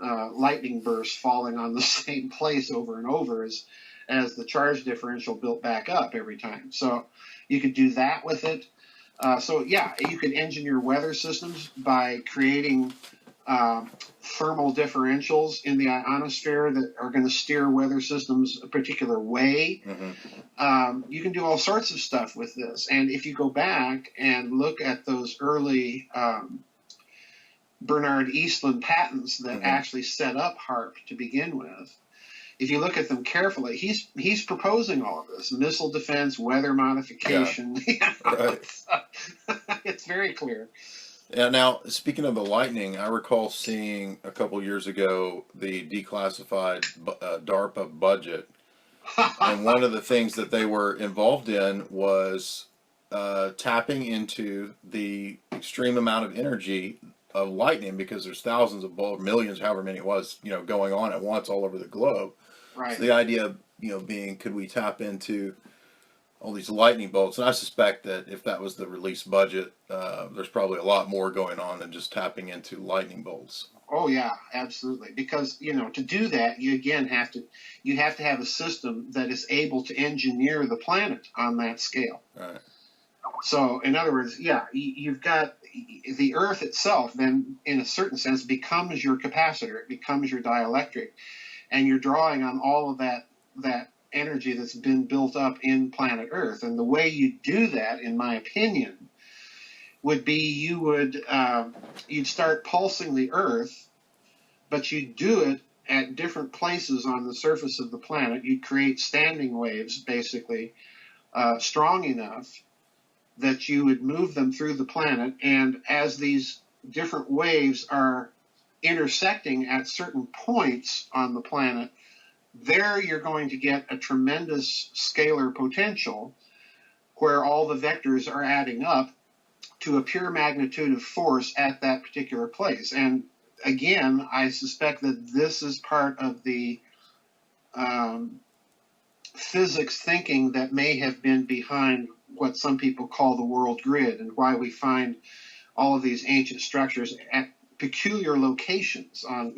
lightning bursts falling on the same place over and over as the charge differential built back up every time. So you could do that with it. You could engineer weather systems by creating thermal differentials in the ionosphere that are going to steer weather systems a particular way. You can do all sorts of stuff with this. And if you go back and look at those early Bernard Eastland patents that actually set up HAARP to begin with, if you look at them carefully, he's proposing all of this: missile defense, weather modification. It's very clear. Yeah. Now, speaking of the lightning, I recall seeing a couple years ago the declassified DARPA budget, and one of the things that they were involved in was tapping into the extreme amount of energy of lightning, because there's thousands of bolts, millions, however many it was, going on at once all over the globe. Right. So the idea, being, could we tap into all these lightning bolts? And I suspect that if that was the release budget, there's probably a lot more going on than just tapping into lightning bolts. Oh yeah, absolutely. Because to do that, you again have to have a system that is able to engineer the planet on that scale. Right. So, in other words, yeah, you've got the Earth itself, then, in a certain sense, becomes your capacitor. It becomes your dielectric, and you're drawing on all of that energy that's been built up in planet Earth. And the way you do that, in my opinion, would be you'd start pulsing the Earth, but you'd do it at different places on the surface of the planet. You'd create standing waves, basically, strong enough that you would move them through the planet, and as these different waves are intersecting at certain points on the planet, there you're going to get a tremendous scalar potential where all the vectors are adding up to a pure magnitude of force at that particular place. And again, I suspect that this is part of the physics thinking that may have been behind what some people call the world grid, and why we find all of these ancient structures at peculiar locations on,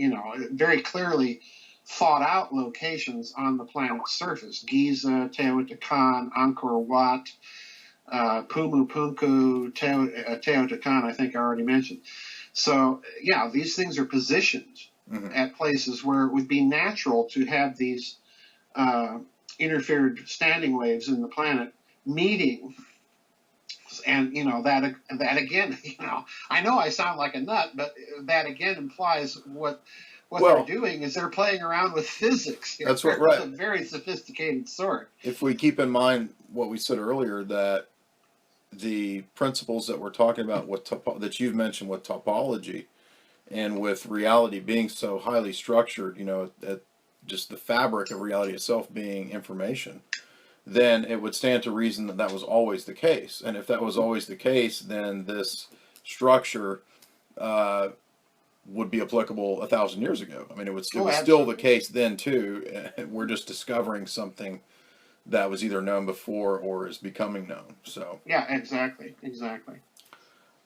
very clearly thought out locations on the planet's surface. Giza, Teotihuacan, Angkor Wat, Pumu Punku, Teotihuacan, I think I already mentioned. So, yeah, these things are positioned at places where it would be natural to have these interfered standing waves in the planet meeting. And that again, I know I sound like a nut, but that again implies what they're doing is they're playing around with physics. That's what, right. It's a very sophisticated sort. If we keep in mind what we said earlier, that the principles that we're talking about that you've mentioned with topology and with reality being so highly structured, at just the fabric of reality itself being information, then it would stand to reason that that was always the case. And if that was always the case, then this structure would be applicable 1,000 years ago. I mean, it was still the case then too. We're just discovering something that was either known before or is becoming known. So yeah, exactly.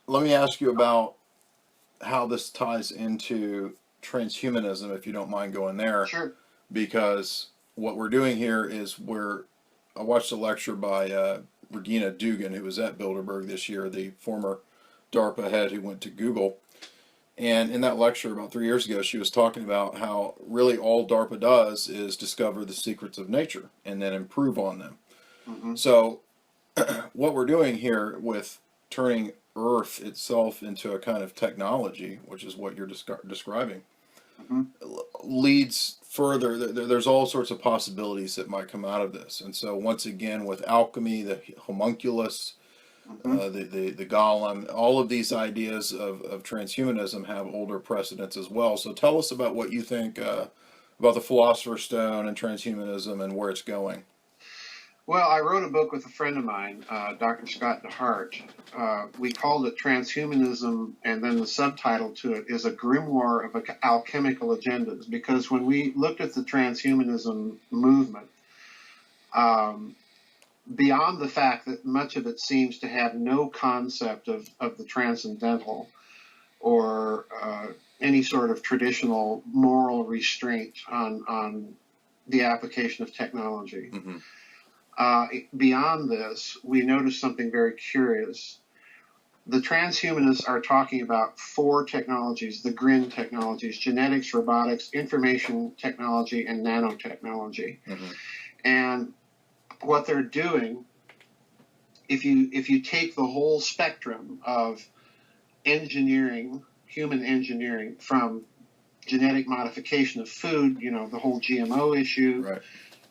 Let me ask you about how this ties into transhumanism, if you don't mind going there. Sure. Because what we're doing here is I watched a lecture by Regina Dugan, who was at Bilderberg this year, the former DARPA head who went to Google. And in that lecture about 3 years ago, she was talking about how really all DARPA does is discover the secrets of nature and then improve on them. Mm-hmm. So what we're doing here with turning Earth itself into a kind of technology, which is what you're describing, leads further. There's all sorts of possibilities that might come out of this. And so once again, with alchemy, the homunculus, the golem, all of these ideas of transhumanism have older precedents as well. So tell us about what you think about the Philosopher's Stone and transhumanism and where it's going. Well, I wrote a book with a friend of mine, Dr. Scott DeHart. We called it Transhumanism, and then the subtitle to it is A Grimoire of Alchemical Agendas, because when we looked at the transhumanism movement, beyond the fact that much of it seems to have no concept of the transcendental or any sort of traditional moral restraint on the application of technology. Mm-hmm. Beyond this, we noticed something very curious. The transhumanists are talking about 4 technologies, the GRIN technologies: genetics, robotics, information technology, and nanotechnology. Mm-hmm. And what they're doing, if you take the whole spectrum of engineering, human engineering, from genetic modification of food, the whole GMO issue, right,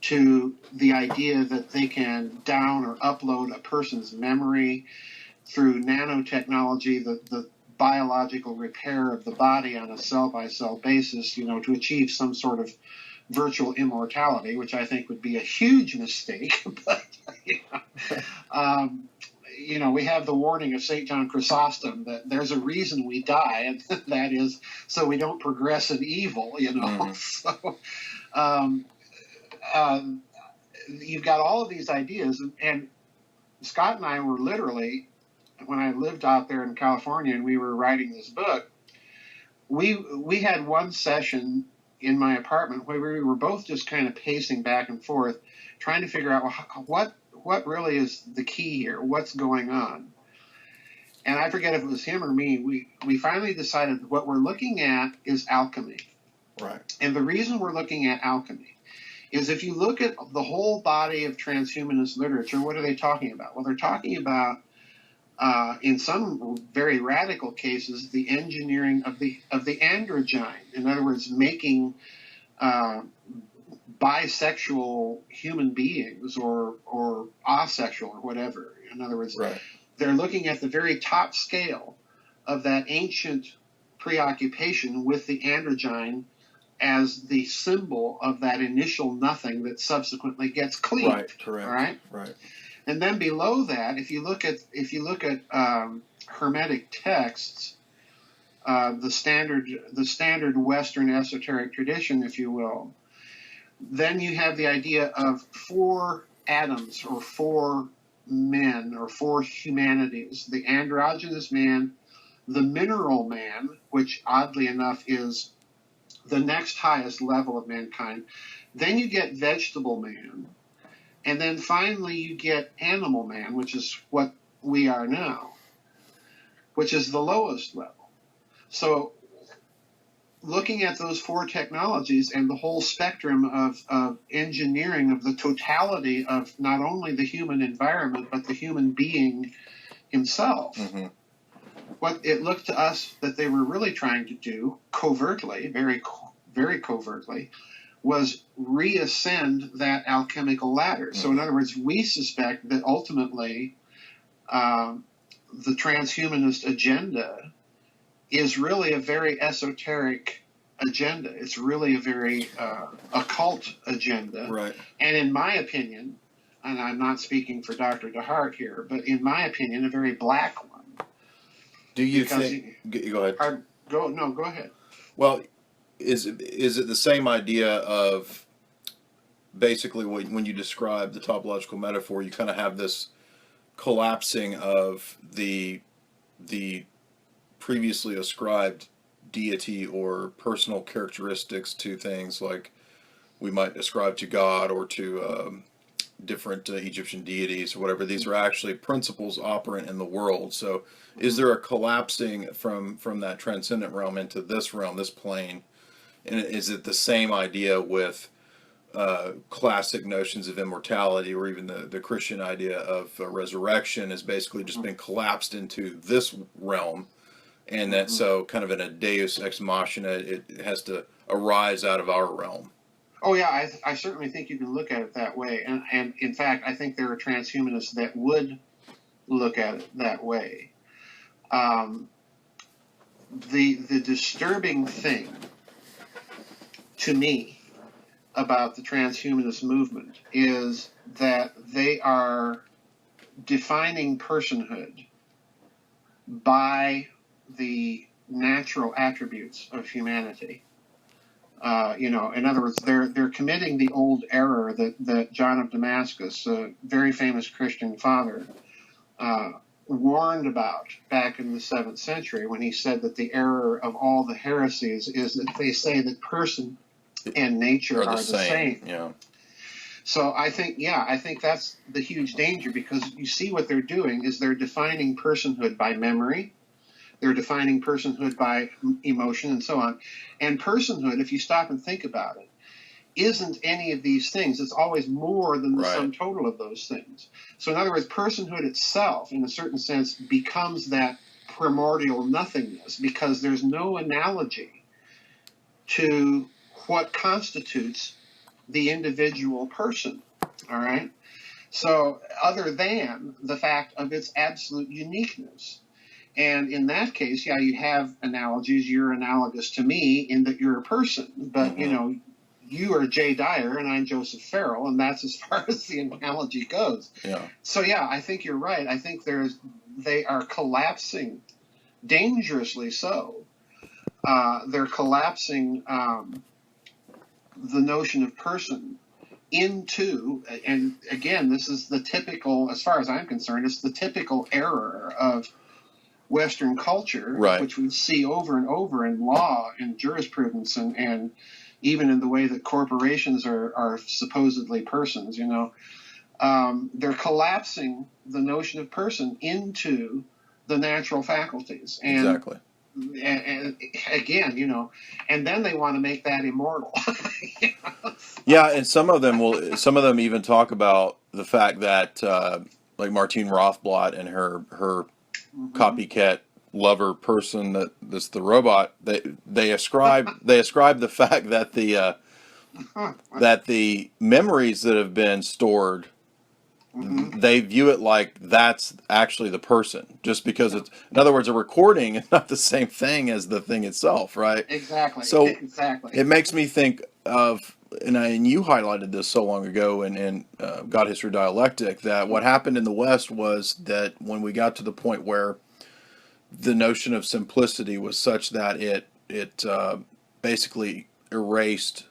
to the idea that they can down or upload a person's memory through nanotechnology, the biological repair of the body on a cell-by-cell basis, to achieve some sort of virtual immortality, which I think would be a huge mistake. But, we have the warning of St. John Chrysostom that there's a reason we die, and that is so we don't progress in evil, Mm-hmm. So, you've got all of these ideas, and Scott and I were literally, when I lived out there in California and we were writing this book, we had one session in my apartment where we were both just kind of pacing back and forth, trying to figure out what really is the key here? What's going on? And I forget if it was him or me. We finally decided what we're looking at is alchemy. Right. And the reason we're looking at alchemy is if you look at the whole body of transhumanist literature, what are they talking about? Well, they're talking about, in some very radical cases, the engineering of the androgyne. In other words, making bisexual human beings or asexual or whatever. In other words, right. They're looking at the very top scale of that ancient preoccupation with the androgyne as the symbol of that initial nothing that subsequently gets cleaved. Right, correct. All right? Right. And then below that, if you look at Hermetic texts, the standard Western esoteric tradition, if you will, then you have the idea of 4 atoms or 4 men or 4 humanities: the androgynous man, the mineral man, which oddly enough is the next highest level of mankind. Then you get vegetable man. And then finally you get animal man, which is what we are now, which is the lowest level. So looking at those 4 technologies and the whole spectrum of engineering of the totality of not only the human environment, but the human being himself, mm-hmm. what it looked to us that they were really trying to do covertly, very, very covertly, was reascend that alchemical ladder. Mm-hmm. So in other words, we suspect that ultimately the transhumanist agenda is really a very esoteric agenda. It's really a very occult agenda. Right. And in my opinion, and I'm not speaking for Dr. DeHart here, but in my opinion, a very black one. Do you think... Go ahead. Go ahead. Well, is it the same idea of basically when you describe the topological metaphor, you kind of have this collapsing of the previously ascribed deity or personal characteristics to things like we might ascribe to God or to different Egyptian deities or whatever. These are actually principles operant in the world. So is there a collapsing from that transcendent realm into this realm, this plane? And is it the same idea with classic notions of immortality, or even the Christian idea of resurrection has basically just been collapsed into this realm? And that so kind of in a deus ex machina, it has to arise out of our realm. Oh, yeah, I certainly think you can look at it that way. And in fact, I think there are transhumanists that would look at it that way. The disturbing thing to me about the transhumanist movement is that they are defining personhood by the natural attributes of humanity. In other words, they're committing the old error that John of Damascus, a very famous Christian father, warned about back in the 7th century when he said that the error of all the heresies is that they say that person and nature are the same. Yeah. So I think that's the huge danger, because you see what they're doing is they're defining personhood by memory. They're defining personhood by emotion and so on. And personhood, if you stop and think about it, isn't any of these things. It's always more than the sum total of those things. So in other words, personhood itself, in a certain sense, becomes that primordial nothingness, because there's no analogy to what constitutes the individual person. All right? So other than the fact of its absolute uniqueness. And in that case, yeah, you have analogies. You're analogous to me in that you're a person, but you are Jay Dyer and I'm Joseph Farrell, and that's as far as the analogy goes. Yeah. So yeah, I think you're right. I think they are collapsing, dangerously so. They're collapsing the notion of person into, and again, this is the typical, as far as I'm concerned, it's the typical error of Western culture, which we see over and over in law and jurisprudence and even in the way that corporations are supposedly persons. they're collapsing the notion of person into the natural faculties. Exactly. And again, and then they want to make that immortal. Yeah, and some of them even talk about the fact that like Martine Rothblatt and her copycat lover person that's the robot, they ascribe the fact that the memories that have been stored, they view it like that's actually the person, just because it's, in other words, a recording is not the same thing as the thing itself, right? Exactly. So Exactly. it makes me think of, and you highlighted this so long ago in God, History, Dialectic, that what happened in the West was that when we got to the point where the notion of simplicity was such that it basically erased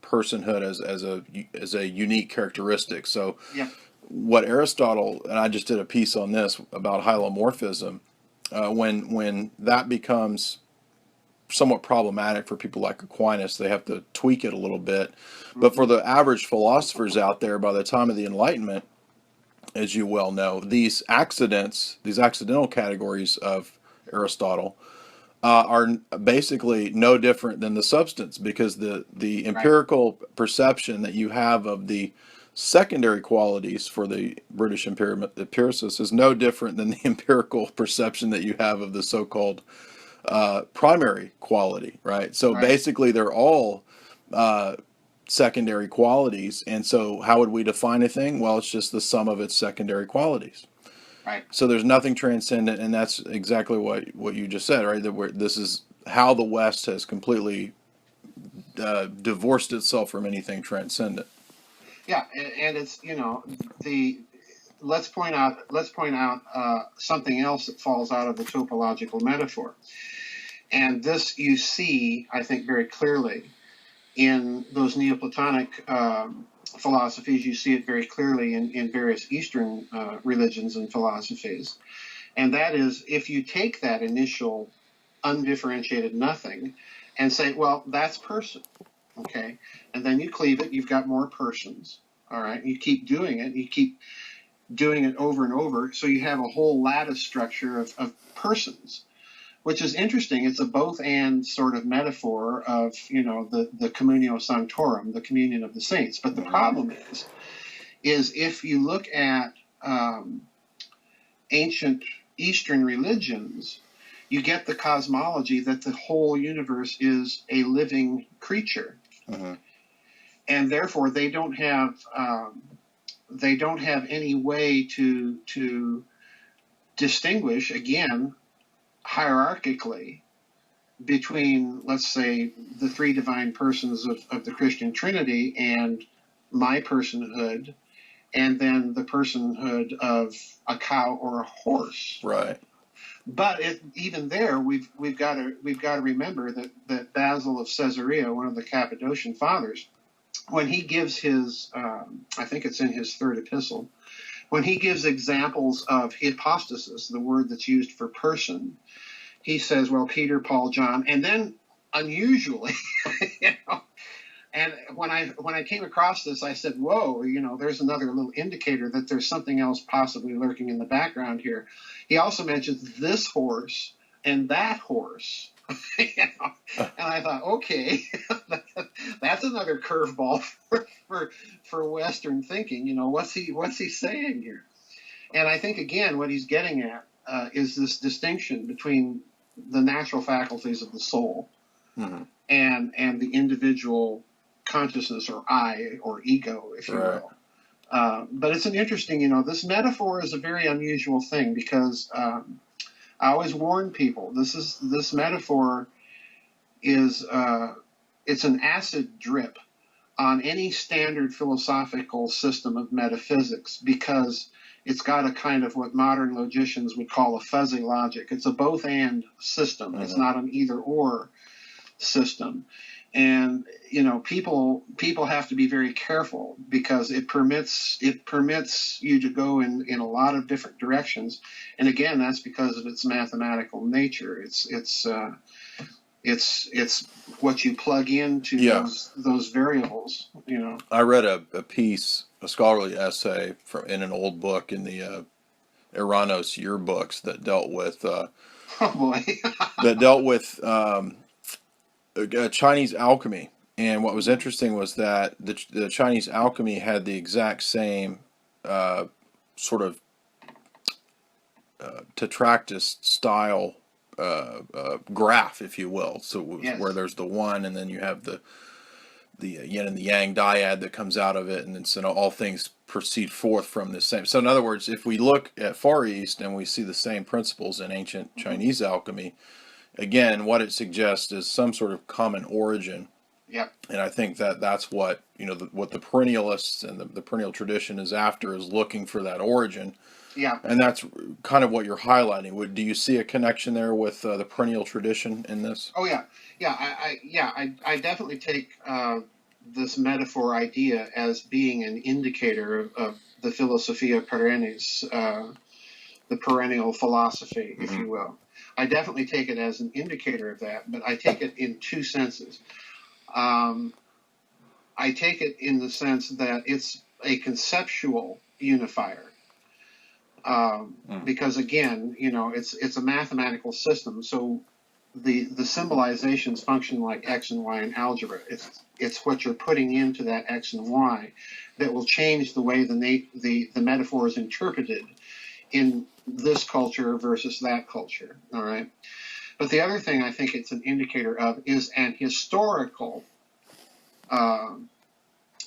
personhood as a unique characteristic. So Yeah. what Aristotle, and I just did a piece on this about hylomorphism, when that becomes somewhat problematic for people like Aquinas, they have to tweak it a little bit. But for the average philosophers out there, by the time of the Enlightenment, as you well know, these accidental categories of Aristotle are basically no different than the substance, because the empirical perception that you have of the secondary qualities for the British empiricists is no different than the empirical perception that you have of the so-called primary quality, right? So basically, they're all secondary qualities, and so how would we define a thing? Well, it's just the sum of its secondary qualities. Right. So there's nothing transcendent, and that's exactly what you just said, right? This is how the West has completely divorced itself from anything transcendent. Yeah, and it's the let's point out something else that falls out of the topological metaphor, and this you see, I think, very clearly in those Neoplatonic philosophies. You see it very clearly in various Eastern religions and philosophies, and that is, if you take that initial undifferentiated nothing and say, well, that's person, okay, and then you cleave it, you've got more persons, all right, you keep doing it over and over, so you have a whole lattice structure of persons, which is interesting. It's a both and sort of metaphor of the communio sanctorum, the communion of the saints. But the problem is if you look at ancient Eastern religions, you get the cosmology that the whole universe is a living creature, and therefore they don't have any way to distinguish, again, hierarchically, between, let's say, the three divine persons of the Christian Trinity and my personhood, and then the personhood of a cow or a horse. Right. But even there, we've got to remember that Basil of Caesarea, one of the Cappadocian fathers, when he gives his, I think it's in his third epistle, when he gives examples of hypostasis, the word that's used for person, he says, well, Peter, Paul, John, and then unusually, and when I came across this, I said, whoa, there's another little indicator that there's something else possibly lurking in the background here. He also mentions this horse and that horse. And I thought, okay, that's another curveball for Western thinking. What's he saying here? And I think, again, what he's getting at is this distinction between the natural faculties of the soul and the individual consciousness, or I, or ego, if you will. But it's an interesting, this metaphor is a very unusual thing, because I always warn people, this metaphor is it's an acid drip on any standard philosophical system of metaphysics, because it's got a kind of what modern logicians would call a fuzzy logic. It's a both and system. It's not an either or system. And people have to be very careful, because it permits you to go in a lot of different directions. And again, that's because of its mathematical nature. It's what you plug into those variables. I read a piece a scholarly essay in an old book in the Eranos yearbooks that dealt with Oh boy. Chinese alchemy. And what was interesting was that the Chinese alchemy had the exact same sort of tetractys style graph, if you will. So Yes. where there's the one, and then you have the yin and the yang dyad that comes out of it, and then so all things proceed forth from the same. So in other words, if we look at Far East and we see the same principles in ancient Chinese alchemy, again, what it suggests is some sort of common origin. Yep. And I think that that's what what the perennialists and the perennial tradition is after, is looking for that origin. Yeah. And that's kind of what you're highlighting. Do you see a connection there with the perennial tradition in this? Oh yeah, yeah. I definitely take this metaphor idea as being an indicator of the philosophia perennis, the perennial philosophy, if you will. I definitely take it as an indicator of that, but I take it in two senses. I take it in the sense that it's a conceptual unifier. Because again, it's a mathematical system, so the symbolizations function like X and Y in algebra. It's what you're putting into that X and Y that will change the way the metaphor is interpreted in this culture versus that culture. All right. But the other thing I think it's an indicator of is an historical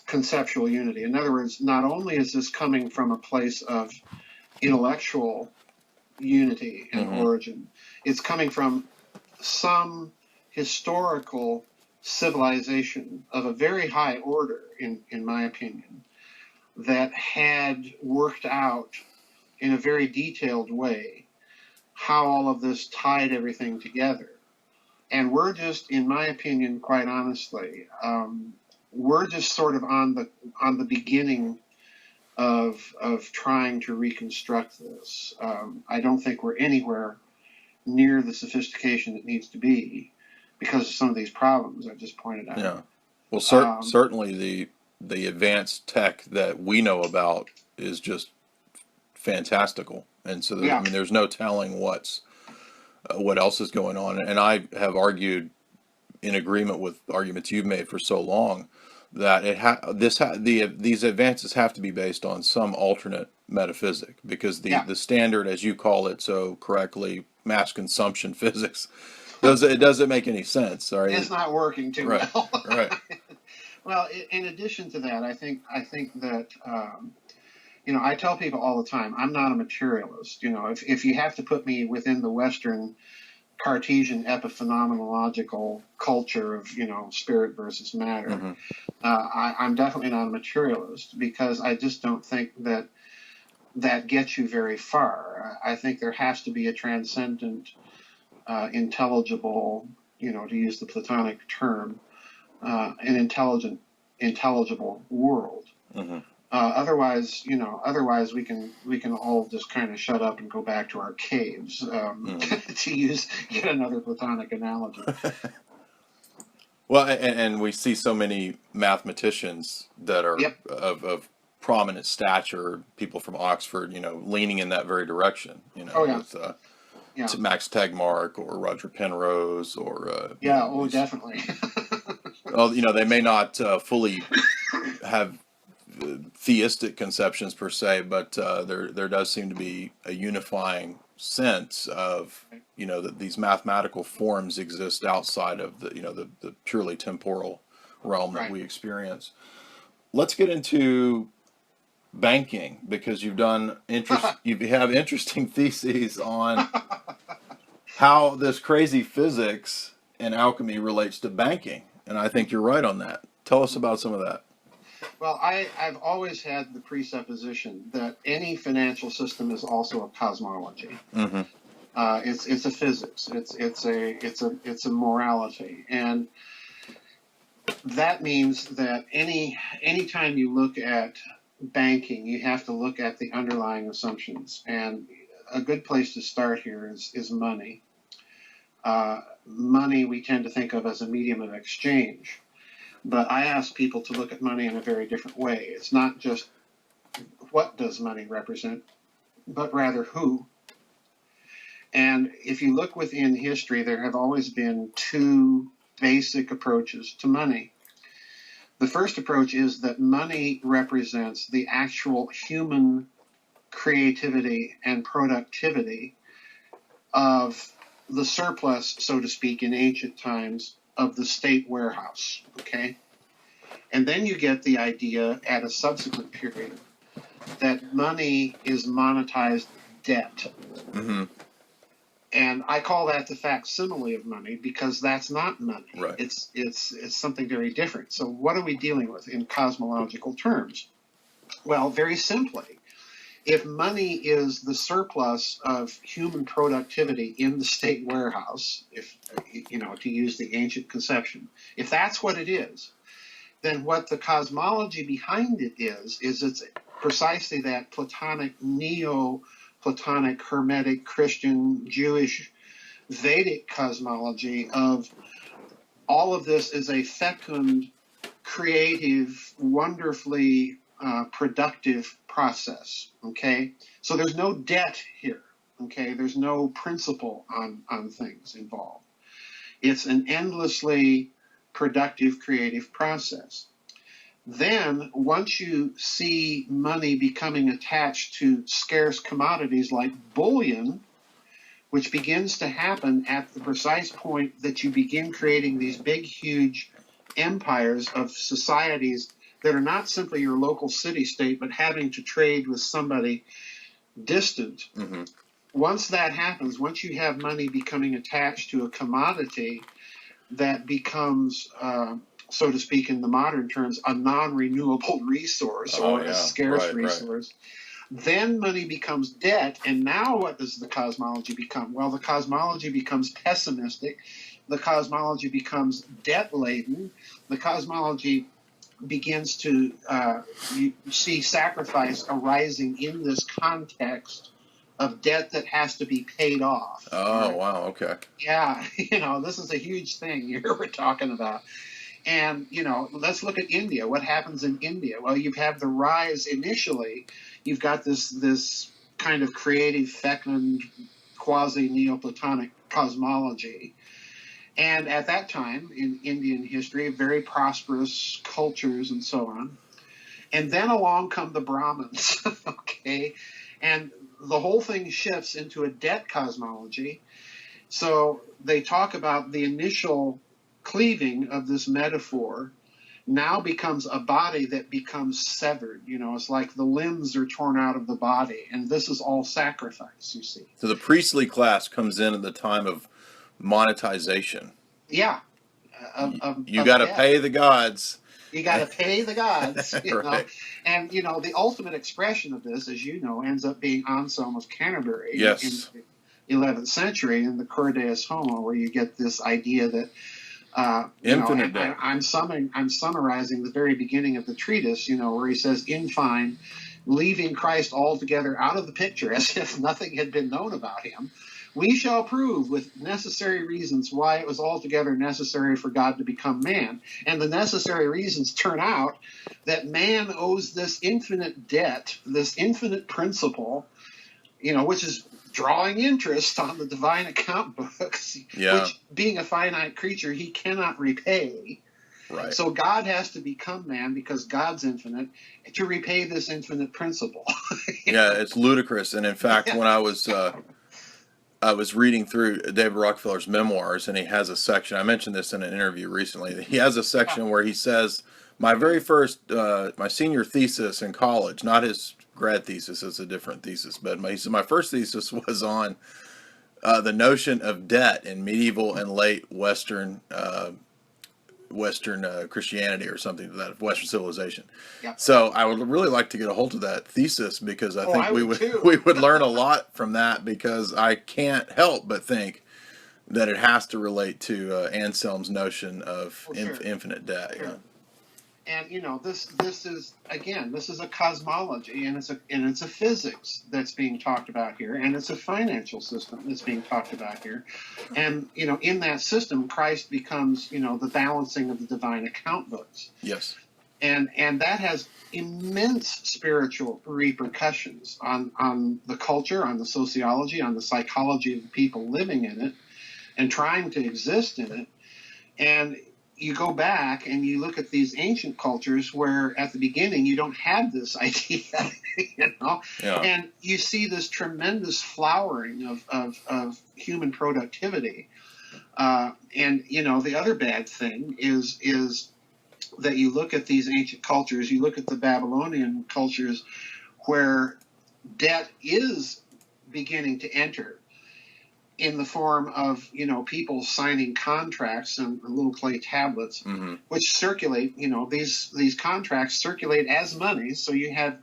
conceptual unity. In other words, not only is this coming from a place of intellectual unity and origin, it's coming from some historical civilization of a very high order, in my opinion, that had worked out in a very detailed way how all of this tied everything together. And we're just, in my opinion, quite honestly, we're just sort of on the beginning of trying to reconstruct this. I don't think we're anywhere near the sophistication that needs to be because of some of these problems I just pointed out. Yeah. Well, certainly the advanced tech that we know about is just fantastical, and so I mean, there's no telling what else is going on. And I have argued in agreement with arguments you've made for so long that these advances have to be based on some alternate metaphysic, because the standard, as you call it so correctly, mass consumption physics, it doesn't make any sense. Right? It's not working too well. Right. Well, in addition to that, I think that I tell people all the time, I'm not a materialist. If you have to put me within the Western Cartesian epiphenomenological culture of spirit versus matter, I'm definitely not a materialist, because I just don't think that gets you very far. I think there has to be a transcendent, intelligible, to use the Platonic term, an intelligible world. Otherwise we can all just kind of shut up and go back to our caves, to use yet another Platonic analogy. Well, and we see so many mathematicians that are of prominent stature, people from Oxford, leaning in that very direction, with Max Tegmark or Roger Penrose or definitely. Well, they may not fully have theistic conceptions per se, but there does seem to be a unifying sense of that these mathematical forms exist outside of the purely temporal realm that we experience. Let's get into banking, because you have interesting theses on how this crazy physics and alchemy relates to banking, and I think you're right on that. Tell us about some of that. Well, I've always had the presupposition that any financial system is also a cosmology. It's a physics. It's a morality, and that means that anytime you look at banking, you have to look at the underlying assumptions. And a good place to start here is money. Money we tend to think of as a medium of exchange. But I ask people to look at money in a very different way. It's not just what does money represent, but rather who. And if you look within history, there have always been two basic approaches to money. The first approach is that money represents the actual human creativity and productivity of the surplus, so to speak, in ancient times of the state warehouse, okay? And then you get the idea at a subsequent period that money is monetized debt. Mm-hmm. And I call that the facsimile of money because that's not money. Right. It's something very different. So what are we dealing with in cosmological terms? Well, very simply, if money is the surplus of human productivity in the state warehouse, if to use the ancient conception, if that's what it is, then what the cosmology behind it is it's precisely that Platonic, Neo-Platonic, Hermetic, Christian, Jewish, Vedic cosmology of all of this is a fecund, creative, wonderfully productive process, okay? So there's no debt here, okay? There's no principle on things involved. It's an endlessly productive, creative process. Then, once you see money becoming attached to scarce commodities like bullion, which begins to happen at the precise point that you begin creating these big, huge empires of societies that are not simply your local city-state, but having to trade with somebody distant. Mm-hmm. Once that happens, once you have money becoming attached to a commodity that becomes, so to speak, in the modern terms, a non-renewable resource or a scarce resource, then money becomes debt. And now what does the cosmology become? Well, the cosmology becomes pessimistic. The cosmology becomes debt-laden. The cosmology begins to you see sacrifice arising in this context of debt that has to be paid off. Oh, right? Wow, okay. Yeah, this is a huge thing here we're talking about. And, let's look at India. What happens in India? Well, you have the rise initially. You've got this kind of creative, fecund, quasi-Neoplatonic cosmology. And at that time in Indian history, very prosperous cultures and so on. And then along come the Brahmins, okay? And the whole thing shifts into a debt cosmology. So they talk about the initial cleaving of this metaphor now becomes a body that becomes severed. It's like the limbs are torn out of the body, and this is all sacrifice, you see. So the priestly class comes in at the time of monetization. Yeah. You got to pay the gods. You got to pay the gods, Right. And, the ultimate expression of this, as you know, ends up being Anselm of Canterbury Yes. in the 11th century in the Cur Deus Homo, where you get this idea that, infinite debt. I'm summarizing the very beginning of the treatise, where he says, in fine, leaving Christ altogether out of the picture as if nothing had been known about him, we shall prove with necessary reasons why it was altogether necessary for God to become man. And the necessary reasons turn out that man owes this infinite debt, this infinite principle, which is drawing interest on the divine account books, which, being a finite creature, he cannot repay. Right. So God has to become man because God's infinite to repay this infinite principle. Yeah, it's ludicrous. And in fact, when I was reading through David Rockefeller's memoirs, and he has a section, I mentioned this in an interview recently, he has a section where he says, my very first, my senior thesis in college, not his grad thesis, it's a different thesis, but he said my first thesis was on the notion of debt in medieval and late Western Christianity or something like that, Western civilization. Yeah. So I would really like to get a hold of that thesis because I think I we would learn a lot from that, because I can't help but think that it has to relate to Anselm's notion of infinite debt. Sure. And this is a cosmology, and it's a physics that's being talked about here, and it's a financial system that's being talked about here, and in that system, Christ becomes the balancing of the divine account books. Yes. And that has immense spiritual repercussions on the culture, on the sociology, on the psychology of the people living in it and trying to exist in it. And you go back and you look at these ancient cultures where at the beginning you don't have this idea, you know, Yeah. and you see this tremendous flowering of human productivity. And, you know, the other bad thing is that you look at these ancient cultures, you look at the Babylonian cultures where debt is beginning to enter in the form of, you know, people signing contracts and little clay tablets, Mm-hmm. which circulate, you know, these contracts circulate as money. So you have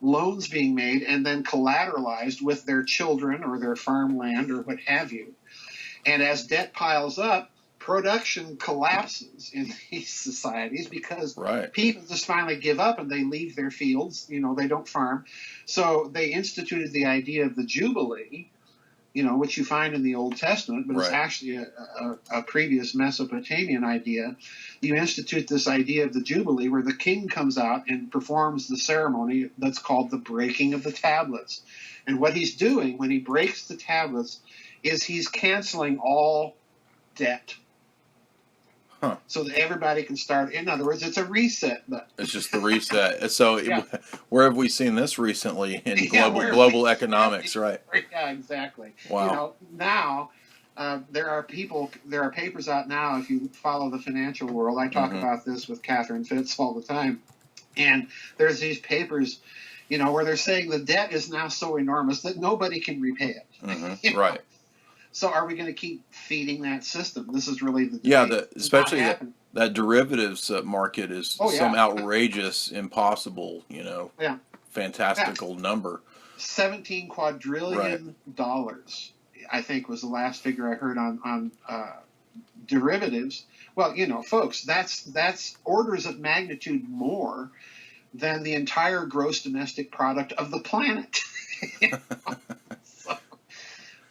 loans being made and then collateralized with their children or their farmland or what have you. And as debt piles up, production collapses in these societies because Right. people just finally give up and they leave their fields. You know, they don't farm. So they instituted the idea of the Jubilee, you know, which you find in the Old Testament, but it's Right. actually a previous Mesopotamian idea. You institute this idea of the Jubilee where the king comes out and performs the ceremony that's called the breaking of the tablets. And what he's doing when he breaks the tablets is he's canceling all debt. Huh. So that everybody can start. In other words, it's a reset button. It's just the reset. So Yeah. where have we seen this recently in Yeah, global economics, right? Yeah, exactly. Wow. You know, now there are papers out now. If you follow the financial world, I talk Mhm. about this with Catherine Fitz all the time. And there's these papers, you know, where they're saying the debt is now so enormous that nobody can repay it. Mhm. You know? Right. So are we going to keep feeding that system? This is really the debate. Yeah, It's especially not that, happening. that derivatives market is Oh, yeah. some outrageous, impossible, you know, Yeah. fantastical number. $17 quadrillion, I think, was the last figure I heard on derivatives. Well, you know, folks, that's orders of magnitude more than the entire gross domestic product of the planet. You know? So,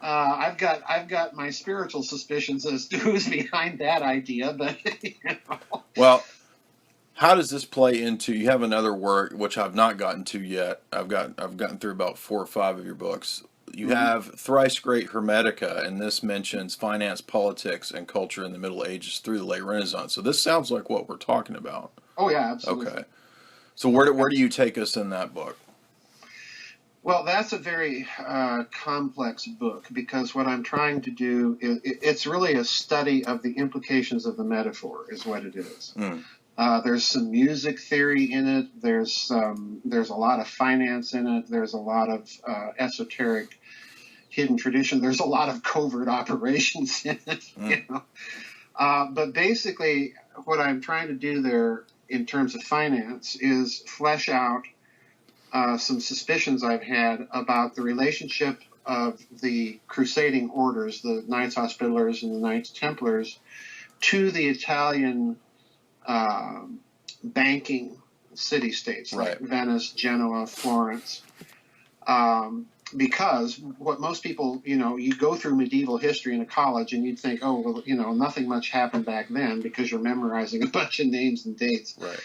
I've got my spiritual suspicions as to who's behind that idea, but you know. Well, how does this play into? You have another work which I've not gotten to yet. I've gotten through about 4 or 5 of your books. You Mhm. have Thrice Great Hermetica, and this mentions finance, politics, and culture in the Middle Ages through the late Renaissance. So this sounds like what we're talking about. Oh yeah, absolutely. Okay. So where do you take us in that book? Well, that's a very complex book because what I'm trying to do is it's really a study of the implications of the metaphor, is what it is. Mm. There's some music theory in it. There's a lot of finance in it. There's a lot of esoteric hidden tradition. There's a lot of covert operations in it. Mm. You know? But basically, what I'm trying to do there in terms of finance is flesh out some suspicions I've had about the relationship of the crusading orders, the Knights Hospitallers and the Knights Templars, to the Italian banking city-states like Right. Venice, Genoa, Florence. Because what most people, you know, you go through medieval history in a college and you'd think, oh, well, you know, nothing much happened back then because you're memorizing a bunch of names and dates. Right.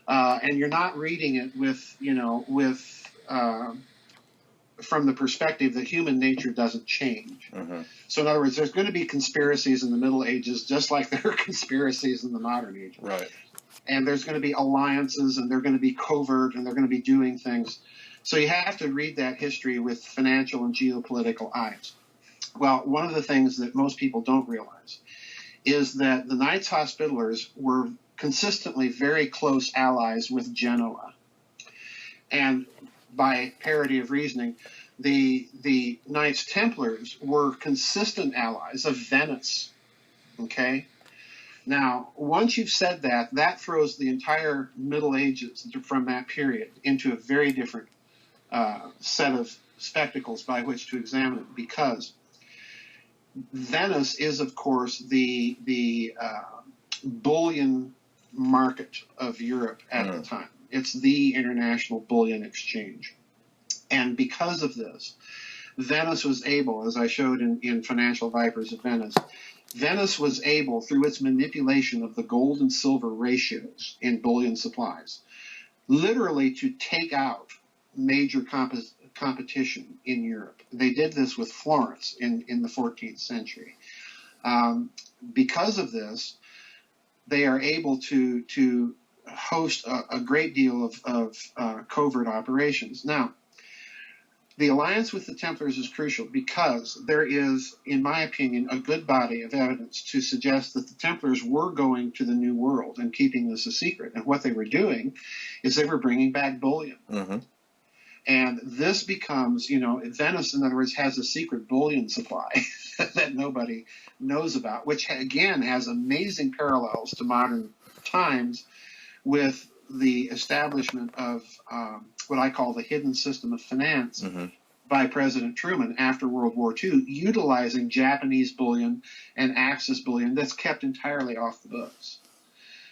And you're not reading it with, you know, from the perspective that human nature doesn't change. Mm-hmm. So in other words, there's going to be conspiracies in the Middle Ages just like there are conspiracies in the modern age. Right. And there's going to be alliances and they're going to be covert and they're going to be doing things. So you have to read that history with financial and geopolitical eyes. Well, one of the things that most people don't realize is that the Knights Hospitallers were consistently very close allies with Genoa. And by parity of reasoning, the Knights Templars were consistent allies of Venice. Okay? Now, once you've said that, that throws the entire Middle Ages from that period into a very different set of spectacles by which to examine it, because Venice is, of course, the bullion market of Europe at the time. It's the international bullion exchange. And because of this, Venice was able, as I showed in Financial Vipers of Venice, Venice was able, through its manipulation of the gold and silver ratios in bullion supplies, literally to take out major competition in Europe. They did this with Florence in the 14th century. Because of this, they are able to host a great deal of covert operations. Now, the alliance with the Templars is crucial because there is, in my opinion, a good body of evidence to suggest that the Templars were going to the New World and keeping this a secret. And what they were doing is they were bringing back bullion. Mm-hmm. And this becomes, Venice, in other words, has a secret bullion supply that nobody knows about, which, again, has amazing parallels to modern times with the establishment of what I call the hidden system of finance by President Truman after World War II, utilizing Japanese bullion and Axis bullion that's kept entirely off the books.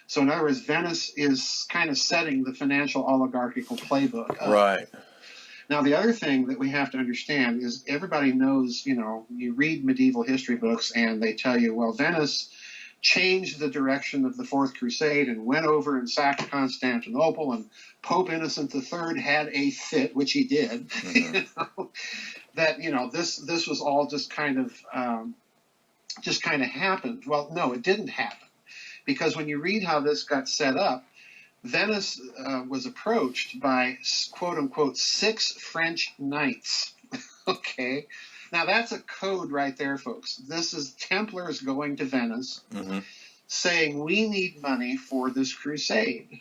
So in other words, Venice is kind of setting the financial oligarchical playbook up. Right. Now, the other thing that we have to understand is everybody knows, you read medieval history books and they tell you, well, Venice changed the direction of the Fourth Crusade and went over and sacked Constantinople, and Pope Innocent III had a fit, which he did. This was all just kind of happened. Well, no, it didn't happen, because when you read how this got set up, Venice was approached by, quote unquote, 6 French knights. Okay. Now, that's a code right there, folks. This is Templars going to Venice saying, we need money for this crusade.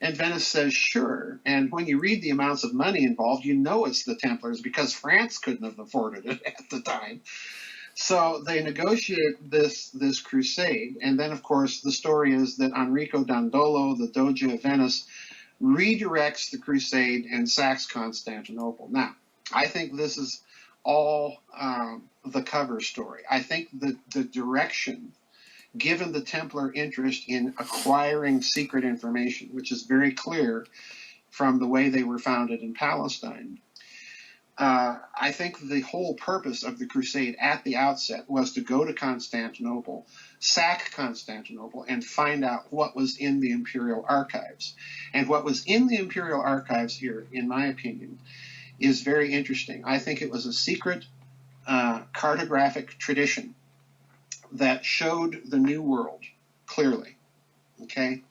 And Venice says, sure. And when you read the amounts of money involved, you know it's the Templars, because France couldn't have afforded it at the time. So they negotiate this crusade. And then, of course, the story is that Enrico Dandolo, the Doge of Venice, redirects the crusade and sacks Constantinople. Now, I think this is all the cover story. I think the direction, given the Templar interest in acquiring secret information, which is very clear from the way they were founded in Palestine, I think the whole purpose of the crusade at the outset was to go to Constantinople, sack Constantinople, and find out what was in the imperial archives. And what was in the imperial archives here, in my opinion, is very interesting. I think it was a secret cartographic tradition that showed the New World clearly, okay?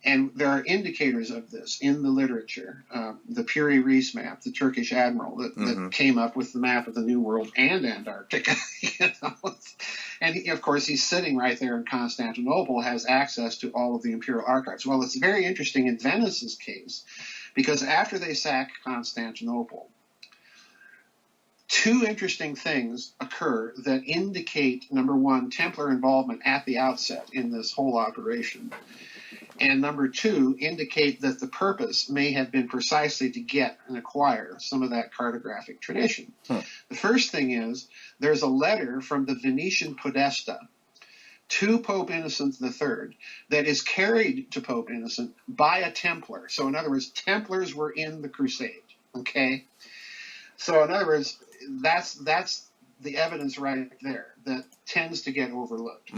And there are indicators of this in the literature. The Piri-Reis map, the Turkish admiral that came up with the map of the New World and Antarctica. And of course, he's sitting right there in Constantinople, has access to all of the imperial archives. Well, it's very interesting in Venice's case, because after they sack Constantinople, 2 interesting things occur that indicate, number one, Templar involvement at the outset in this whole operation. And number 2, indicate that the purpose may have been precisely to get and acquire some of that cartographic tradition. The first thing is, there's a letter from the Venetian Podesta to Pope Innocent III that is carried to Pope Innocent by a Templar. So in other words, Templars were in the crusade, okay? So in other words, that's the evidence right there that tends to get overlooked.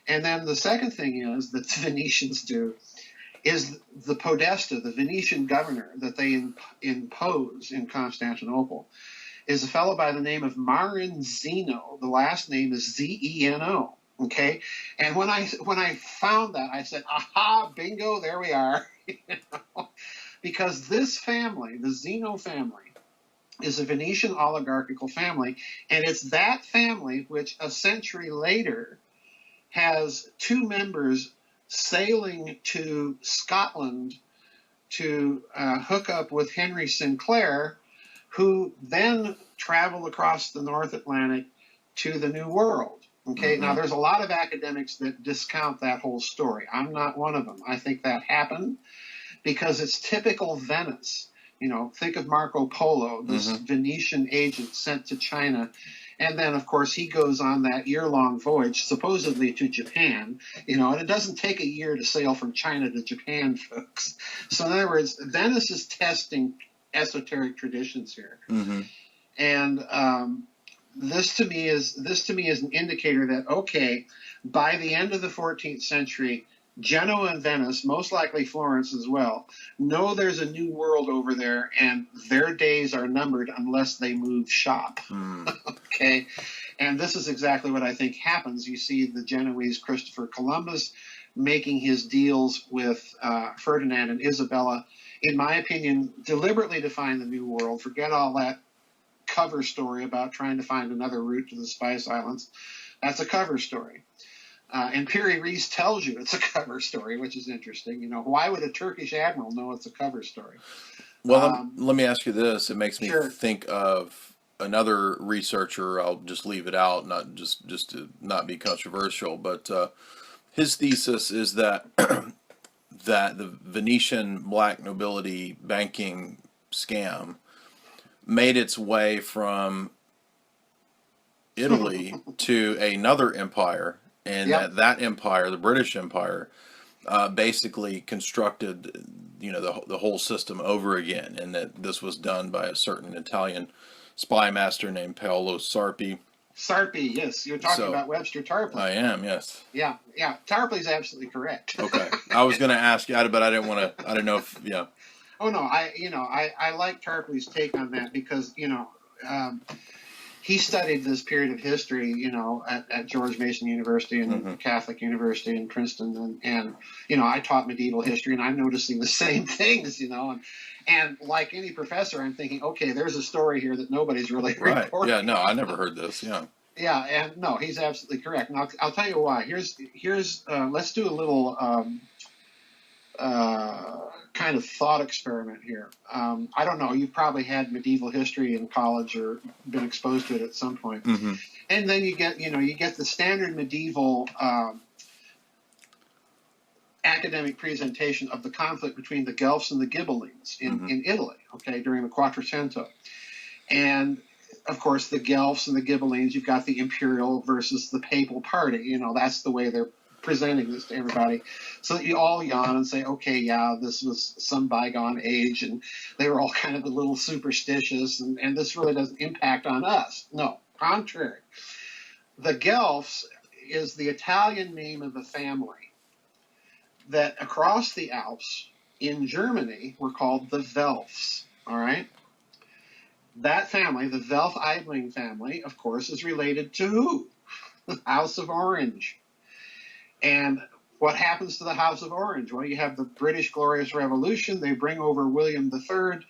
And then the second thing is that the Venetians do is the Podesta, the Venetian governor that they impose in Constantinople, is a fellow by the name of Marin Zeno. The last name is Zeno. Okay, and when I found that, I said, "Aha, bingo! There we are." Because this family, the Zeno family, is a Venetian oligarchical family, and it's that family which a century later has 2 members sailing to Scotland to hook up with Henry Sinclair, who then travel across the North Atlantic to the New World. Okay, now there's a lot of academics that discount that whole story. I'm not one of them. I think that happened because it's typical Venice. Think of Marco Polo, this Venetian agent sent to China. And then, of course, he goes on that year-long voyage, supposedly to Japan, and it doesn't take a year to sail from China to Japan, folks. So in other words, Venice is testing esoteric traditions here. And this to me is an indicator that, okay, by the end of the 14th century, Genoa and Venice, most likely Florence as well, know there's a new world over there, and their days are numbered unless they move shop. Okay, and this is exactly what I think happens. You see the Genoese Christopher Columbus making his deals with Ferdinand and Isabella, in my opinion, deliberately to find the new world. Forget all that cover story about trying to find another route to the Spice Islands. That's a cover story. And Piri Reis tells you it's a cover story, which is interesting. You know, why would a Turkish admiral know it's a cover story? Well, let me ask you this. It makes me Sure. think of another researcher. I'll just leave it out, not just to not be controversial, but his thesis is that that the Venetian black nobility banking scam made its way from Italy to another empire, and Yep. that empire, the British Empire, basically constructed, you know, the whole system over again, and that this was done by a certain Italian spy master named Paolo Sarpi. Sarpi, yes. You're talking about Webster Tarpley. I am, yes. Yeah. Tarpley's absolutely correct. Okay. I was going to ask you, but I didn't want to, I didn't know if, yeah. Oh, no, I like Tarpley's take on that because, he studied this period of history, at George Mason University and Catholic University in Princeton. And, I taught medieval history, and I'm noticing the same things, and like any professor, I'm thinking, okay, there's a story here that nobody's really reporting. Yeah, no, I never heard this, yeah. Yeah, and no, he's absolutely correct. And I'll tell you why. Here's let's do a little kind of thought experiment here. I don't know. You've probably had medieval history in college or been exposed to it at some point. And then you get the standard medieval academic presentation of the conflict between the Guelphs and the Ghibellines in Italy, okay, during the Quattrocento. And of course, the Guelphs and the Ghibellines, you've got the imperial versus the papal party. That's the way they're presenting this to everybody. So that you all yawn and say, okay, yeah, this was some bygone age, and they were all kind of a little superstitious, and this really doesn't impact on us. No, contrary. The Guelphs is the Italian name of a family that across the Alps in Germany were called the Welfs, all right? That family, the Welf-Eibling family, of course, is related to who? The House of Orange. And what happens to the House of Orange? Well, you have the British Glorious Revolution. They bring over William III,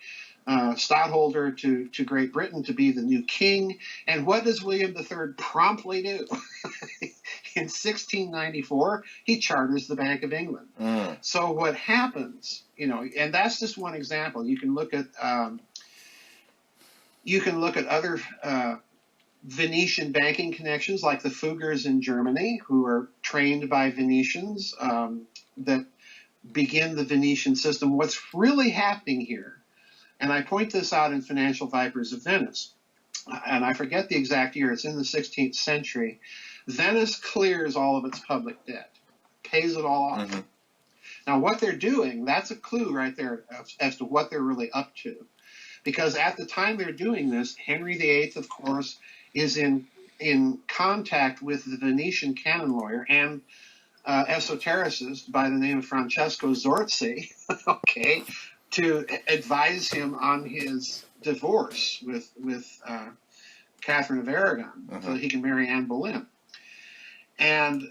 stadtholder to Great Britain, to be the new king. And what does William III promptly do? In 1694, he charters the Bank of England. So what happens, and that's just one example. You can look at other Venetian banking connections, like the Fuggers in Germany, who are trained by Venetians that begin the Venetian system. What's really happening here, and I point this out in Financial Vipers of Venice, and I forget the exact year, it's in the 16th century, Venice clears all of its public debt, pays it all off. Now, what they're doing, that's a clue right there as to what they're really up to. Because at the time they're doing this, Henry VIII, of course, is in contact with the Venetian canon lawyer and esotericist by the name of Francesco Zorzi, okay, to advise him on his divorce with Catherine of Aragon so that he can marry Anne Boleyn. And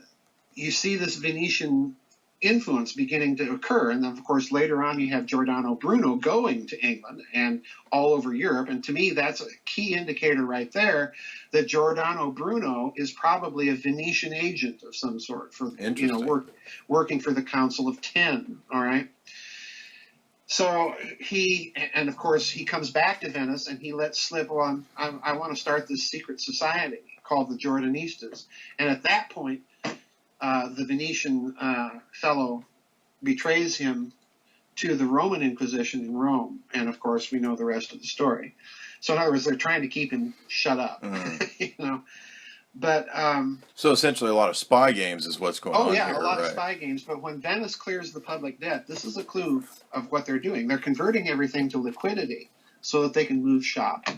you see this Venetian influence beginning to occur. And then, of course, later on you have Giordano Bruno going to England and all over Europe. And to me, that's a key indicator right there that Giordano Bruno is probably a Venetian agent of some sort for, working for the Council of Ten. All right. So and of course, he comes back to Venice and he lets slip on, I want to start this secret society called the Jordanistas. And at that point, the Venetian fellow betrays him to the Roman Inquisition in Rome. And of course, we know the rest of the story. So in other words, they're trying to keep him shut up, But so essentially, a lot of spy games is what's going on. Oh yeah, here, a lot of spy games. But when Venice clears the public debt, this is a clue of what they're doing. They're converting everything to liquidity so that they can move shop.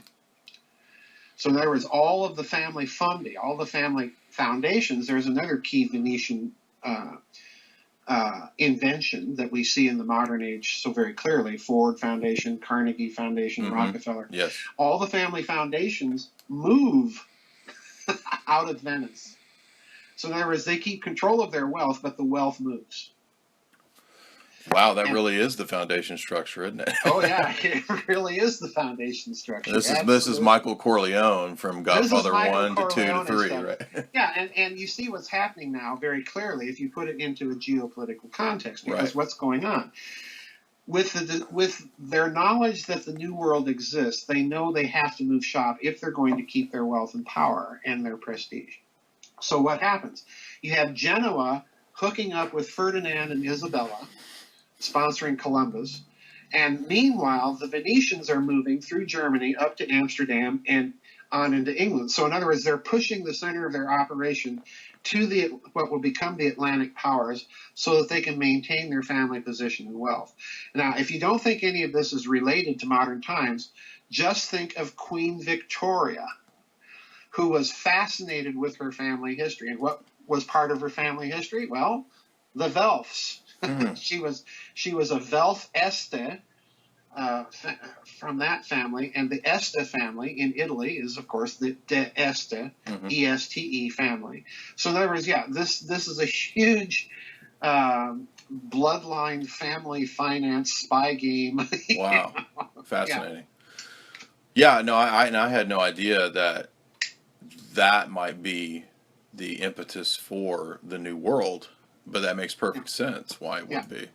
So in other words, all of the family fundi, all the family foundations, there's another key Venetian invention that we see in the modern age so very clearly: Ford Foundation, Carnegie Foundation, Rockefeller. Yes. All the family foundations move out of Venice. So in other words, they keep control of their wealth, but the wealth moves. Wow, that really is the foundation structure, isn't it? Oh yeah, it really is the foundation structure. This is Michael Corleone from Godfather 1 to 2 to 3, right? Yeah, and you see what's happening now very clearly if you put it into a geopolitical context, because what's going on with their knowledge that the new world exists, they know they have to move shop if they're going to keep their wealth and power and their prestige. So what happens? You have Genoa hooking up with Ferdinand and Isabella, sponsoring Columbus, and meanwhile the Venetians are moving through Germany up to Amsterdam and on into England. So in other words, they're pushing the center of their operation to what will become the Atlantic powers so that they can maintain their family position and wealth. Now, if you don't think any of this is related to modern times, just think of Queen Victoria, who was fascinated with her family history. And what was part of her family history? Well, the Welfs. She was a Welf Este from that family, and the Este family in Italy is, of course, the De Este, E-S-T-E family. So in other words, yeah, this is a huge bloodline family finance spy game. Wow, fascinating. Yeah, no, I had no idea that might be the impetus for the New World. But that makes perfect sense why it would be.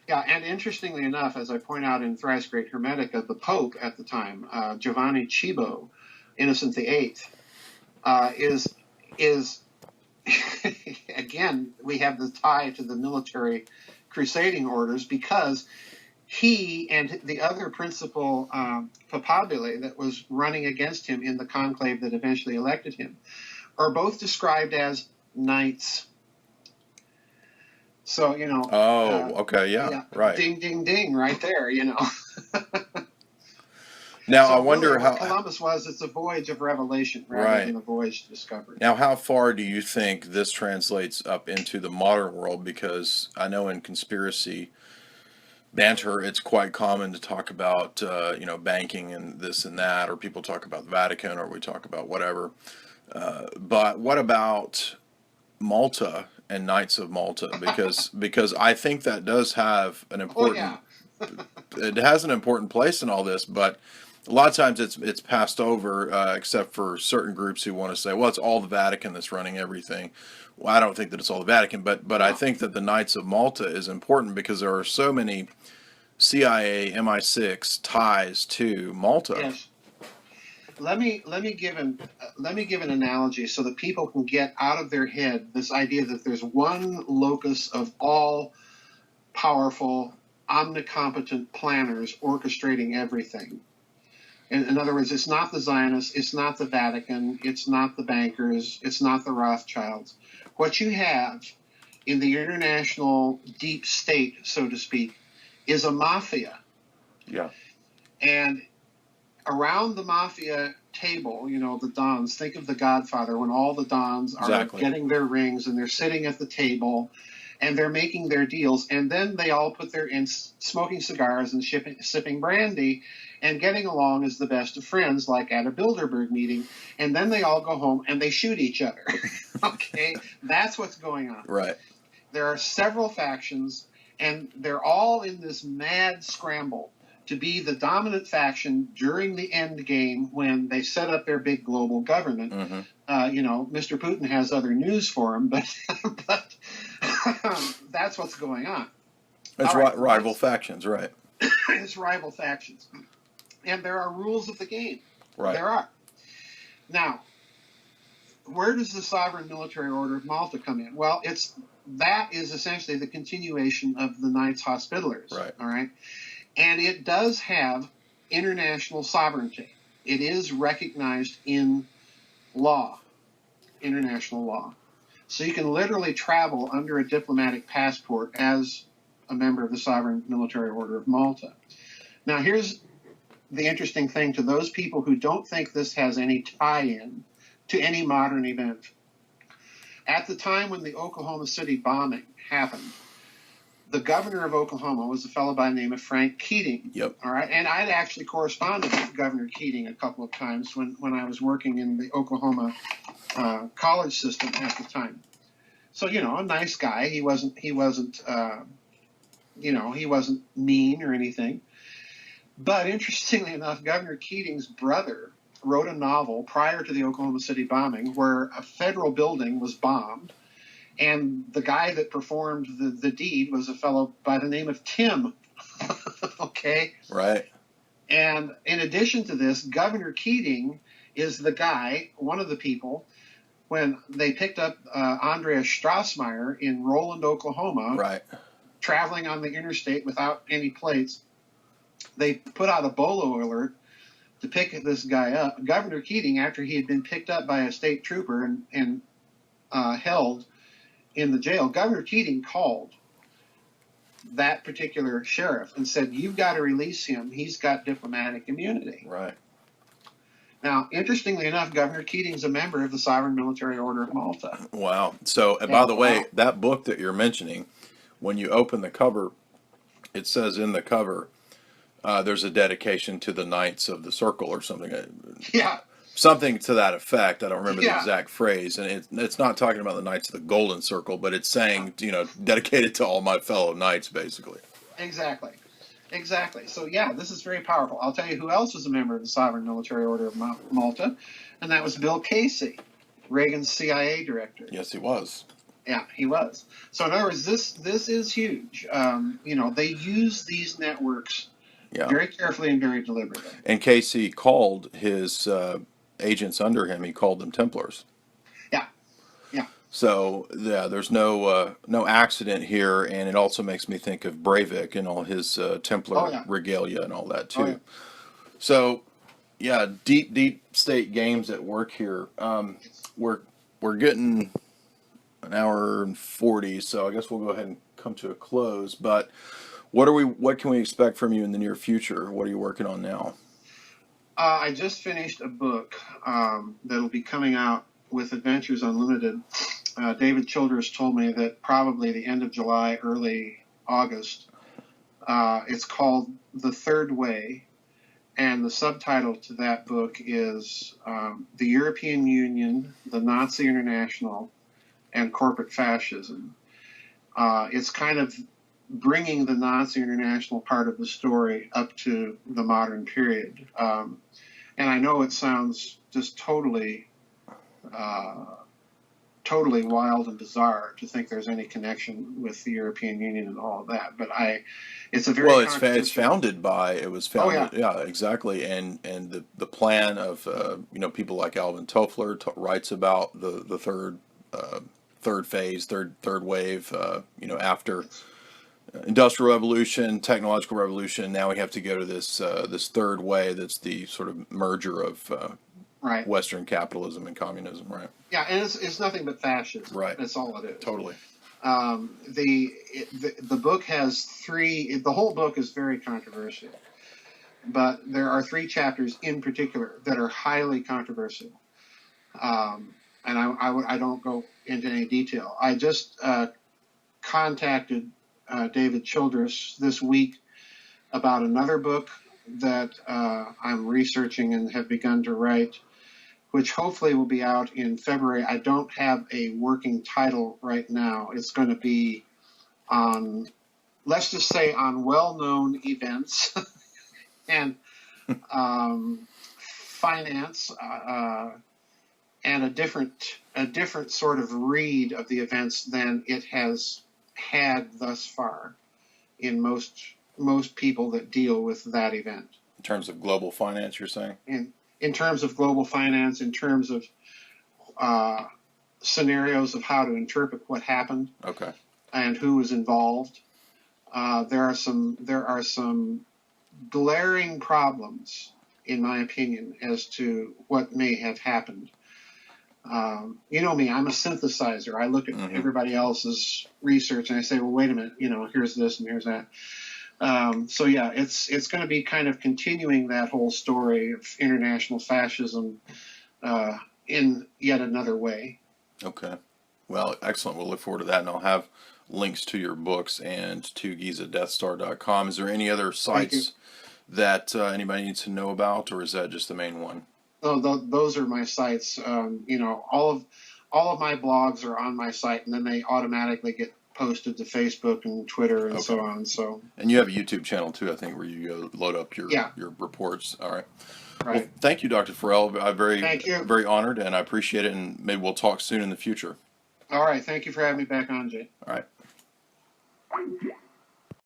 Yeah, and interestingly enough, as I point out in Thrice Great Hermetica, the Pope at the time, Giovanni Cibo, Innocent VIII, is again, we have the tie to the military crusading orders, because he and the other principal papabile that was running against him in the conclave that eventually elected him are both described as knights. So, you know. Oh, okay, yeah, right. Ding, ding, ding, right there, you know. Now, so I wonder really, how what Columbus was. It's a voyage of revelation rather than a voyage to discovery. Now, how far do you think this translates up into the modern world? Because I know in conspiracy banter, it's quite common to talk about, banking and this and that, or people talk about the Vatican, or we talk about whatever. But what about Malta and Knights of Malta? Because I think that does have an important. It has an important place in all this, but a lot of times it's passed over, except for certain groups who want to say, well, it's all the Vatican that's running everything. Well, I don't think that it's all the Vatican, but I think that the Knights of Malta is important because there are so many CIA, MI6 ties to Malta. Yes. Let me give an analogy so that people can get out of their head this idea that there's one locus of all powerful, omnicompetent planners orchestrating everything. In other words, it's not the Zionists, it's not the Vatican, it's not the bankers, it's not the Rothschilds. What you have in the international deep state, so to speak, is a mafia. Yeah. And around the mafia table, the Dons, think of The Godfather, when all the Dons are getting their rings and they're sitting at the table and they're making their deals, and then they all put their in smoking cigars and sipping brandy and getting along as the best of friends, like at a Bilderberg meeting, and then they all go home and they shoot each other. Okay, that's what's going on. Right. There are several factions, and they're all in this mad scramble to be the dominant faction during the end game when they set up their big global government. Mr. Putin has other news for him, but that's what's going on. It's rival factions, right? It's rival factions. And there are rules of the game. Right. There are. Now, where does the Sovereign Military Order of Malta come in? Well, that is essentially the continuation of the Knights Hospitallers. Right. All right. And it does have international sovereignty. It is recognized in law, international law. So you can literally travel under a diplomatic passport as a member of the Sovereign Military Order of Malta. Now, here's the interesting thing to those people who don't think this has any tie-in to any modern event. At the time when the Oklahoma City bombing happened, the governor of Oklahoma was a fellow by the name of Frank Keating. Yep. All right. And I'd actually corresponded with Governor Keating a couple of times when I was working in the Oklahoma college system at the time. So, a nice guy. He wasn't mean or anything. But interestingly enough, Governor Keating's brother wrote a novel prior to the Oklahoma City bombing where a federal building was bombed. And the guy that performed the deed was a fellow by the name of Tim. Okay? Right. And in addition to this, Governor Keating is the guy, one of the people, when they picked up Andreas Strassmeyer in Roland, Oklahoma, right, traveling on the interstate without any plates, they put out a bolo alert to pick this guy up. Governor Keating, after he had been picked up by a state trooper and held in the jail, Governor Keating called that particular sheriff and said, "You've got to release him. He's got diplomatic immunity." Right. Now, interestingly enough, Governor Keating's a member of the Sovereign Military Order of Malta. Wow. So, by the way, that book that you're mentioning, when you open the cover, it says in the cover, there's a dedication to the Knights of the Circle or something. Yeah. Something to that effect. I don't remember the exact phrase. And it's not talking about the Knights of the Golden Circle, but it's saying, dedicated to all my fellow knights, basically. Exactly. So, yeah, this is very powerful. I'll tell you who else was a member of the Sovereign Military Order of Malta, and that was Bill Casey, Reagan's CIA director. Yes, he was. Yeah, he was. So, in other words, this is huge. They use these networks very carefully and very deliberately. And Casey called his agents under him, he called them Templars. Yeah. So there's no accident here, and it also makes me think of Breivik and all his Templar regalia and all that too. Oh, yeah. So deep state games at work here. We're getting an hour and 40, so I guess we'll go ahead and come to a close. But what can we expect from you in the near future? What are you working on now? I just finished a book that'll be coming out with Adventures Unlimited. David Childress told me that probably the end of July, early August. It's called The Third Way, and the subtitle to that book is The European Union, the Nazi International, and Corporate Fascism. It's kind of bringing the Nazi International part of the story up to the modern period. And I know it sounds just totally wild and bizarre to think there's any connection with the European Union and all of that, but it's a very it's founded by exactly, and the plan of people like Alvin Toffler writes about the third phase, third wave, after Industrial Revolution, Technological Revolution. Now we have to go to this third way. That's the sort of merger of Western capitalism and communism, right? Yeah, and it's nothing but fascism. Right. That's all it is. Totally. The book has three. The whole book is very controversial, but there are three chapters in particular that are highly controversial. And I don't go into any detail. I just contacted David Childress this week about another book that I'm researching and have begun to write, which hopefully will be out in February. I don't have a working title right now. It's going to be on, let's just say, on well-known events and finance and a different sort of read of the events than it has had thus far in most people that deal with that event. In terms of global finance, you're saying? In terms of global finance, in terms of scenarios of how to interpret what happened, and who was involved. There are some glaring problems, in my opinion, as to what may have happened. You know me, I'm a synthesizer. I look at everybody else's research and I say, well, wait a minute, here's this and here's that. So yeah, it's going to be kind of continuing that whole story of international fascism in yet another way. Okay. Well, excellent. We'll look forward to that, and I'll have links to your books and to GizaDeathStar.com. Is there any other Thank you. sites that anybody needs to know about, or is that just the main one? Oh, those are my sites. All of my blogs are on my site, and then they automatically get posted to Facebook and Twitter and so on. So. And you have a YouTube channel too, I think, where you go load up your reports. All right. Right. Well, thank you, Dr. Farrell. I'm Thank you. very honored, and I appreciate it. And maybe we'll talk soon in the future. All right. Thank you for having me back on, Jay. All right.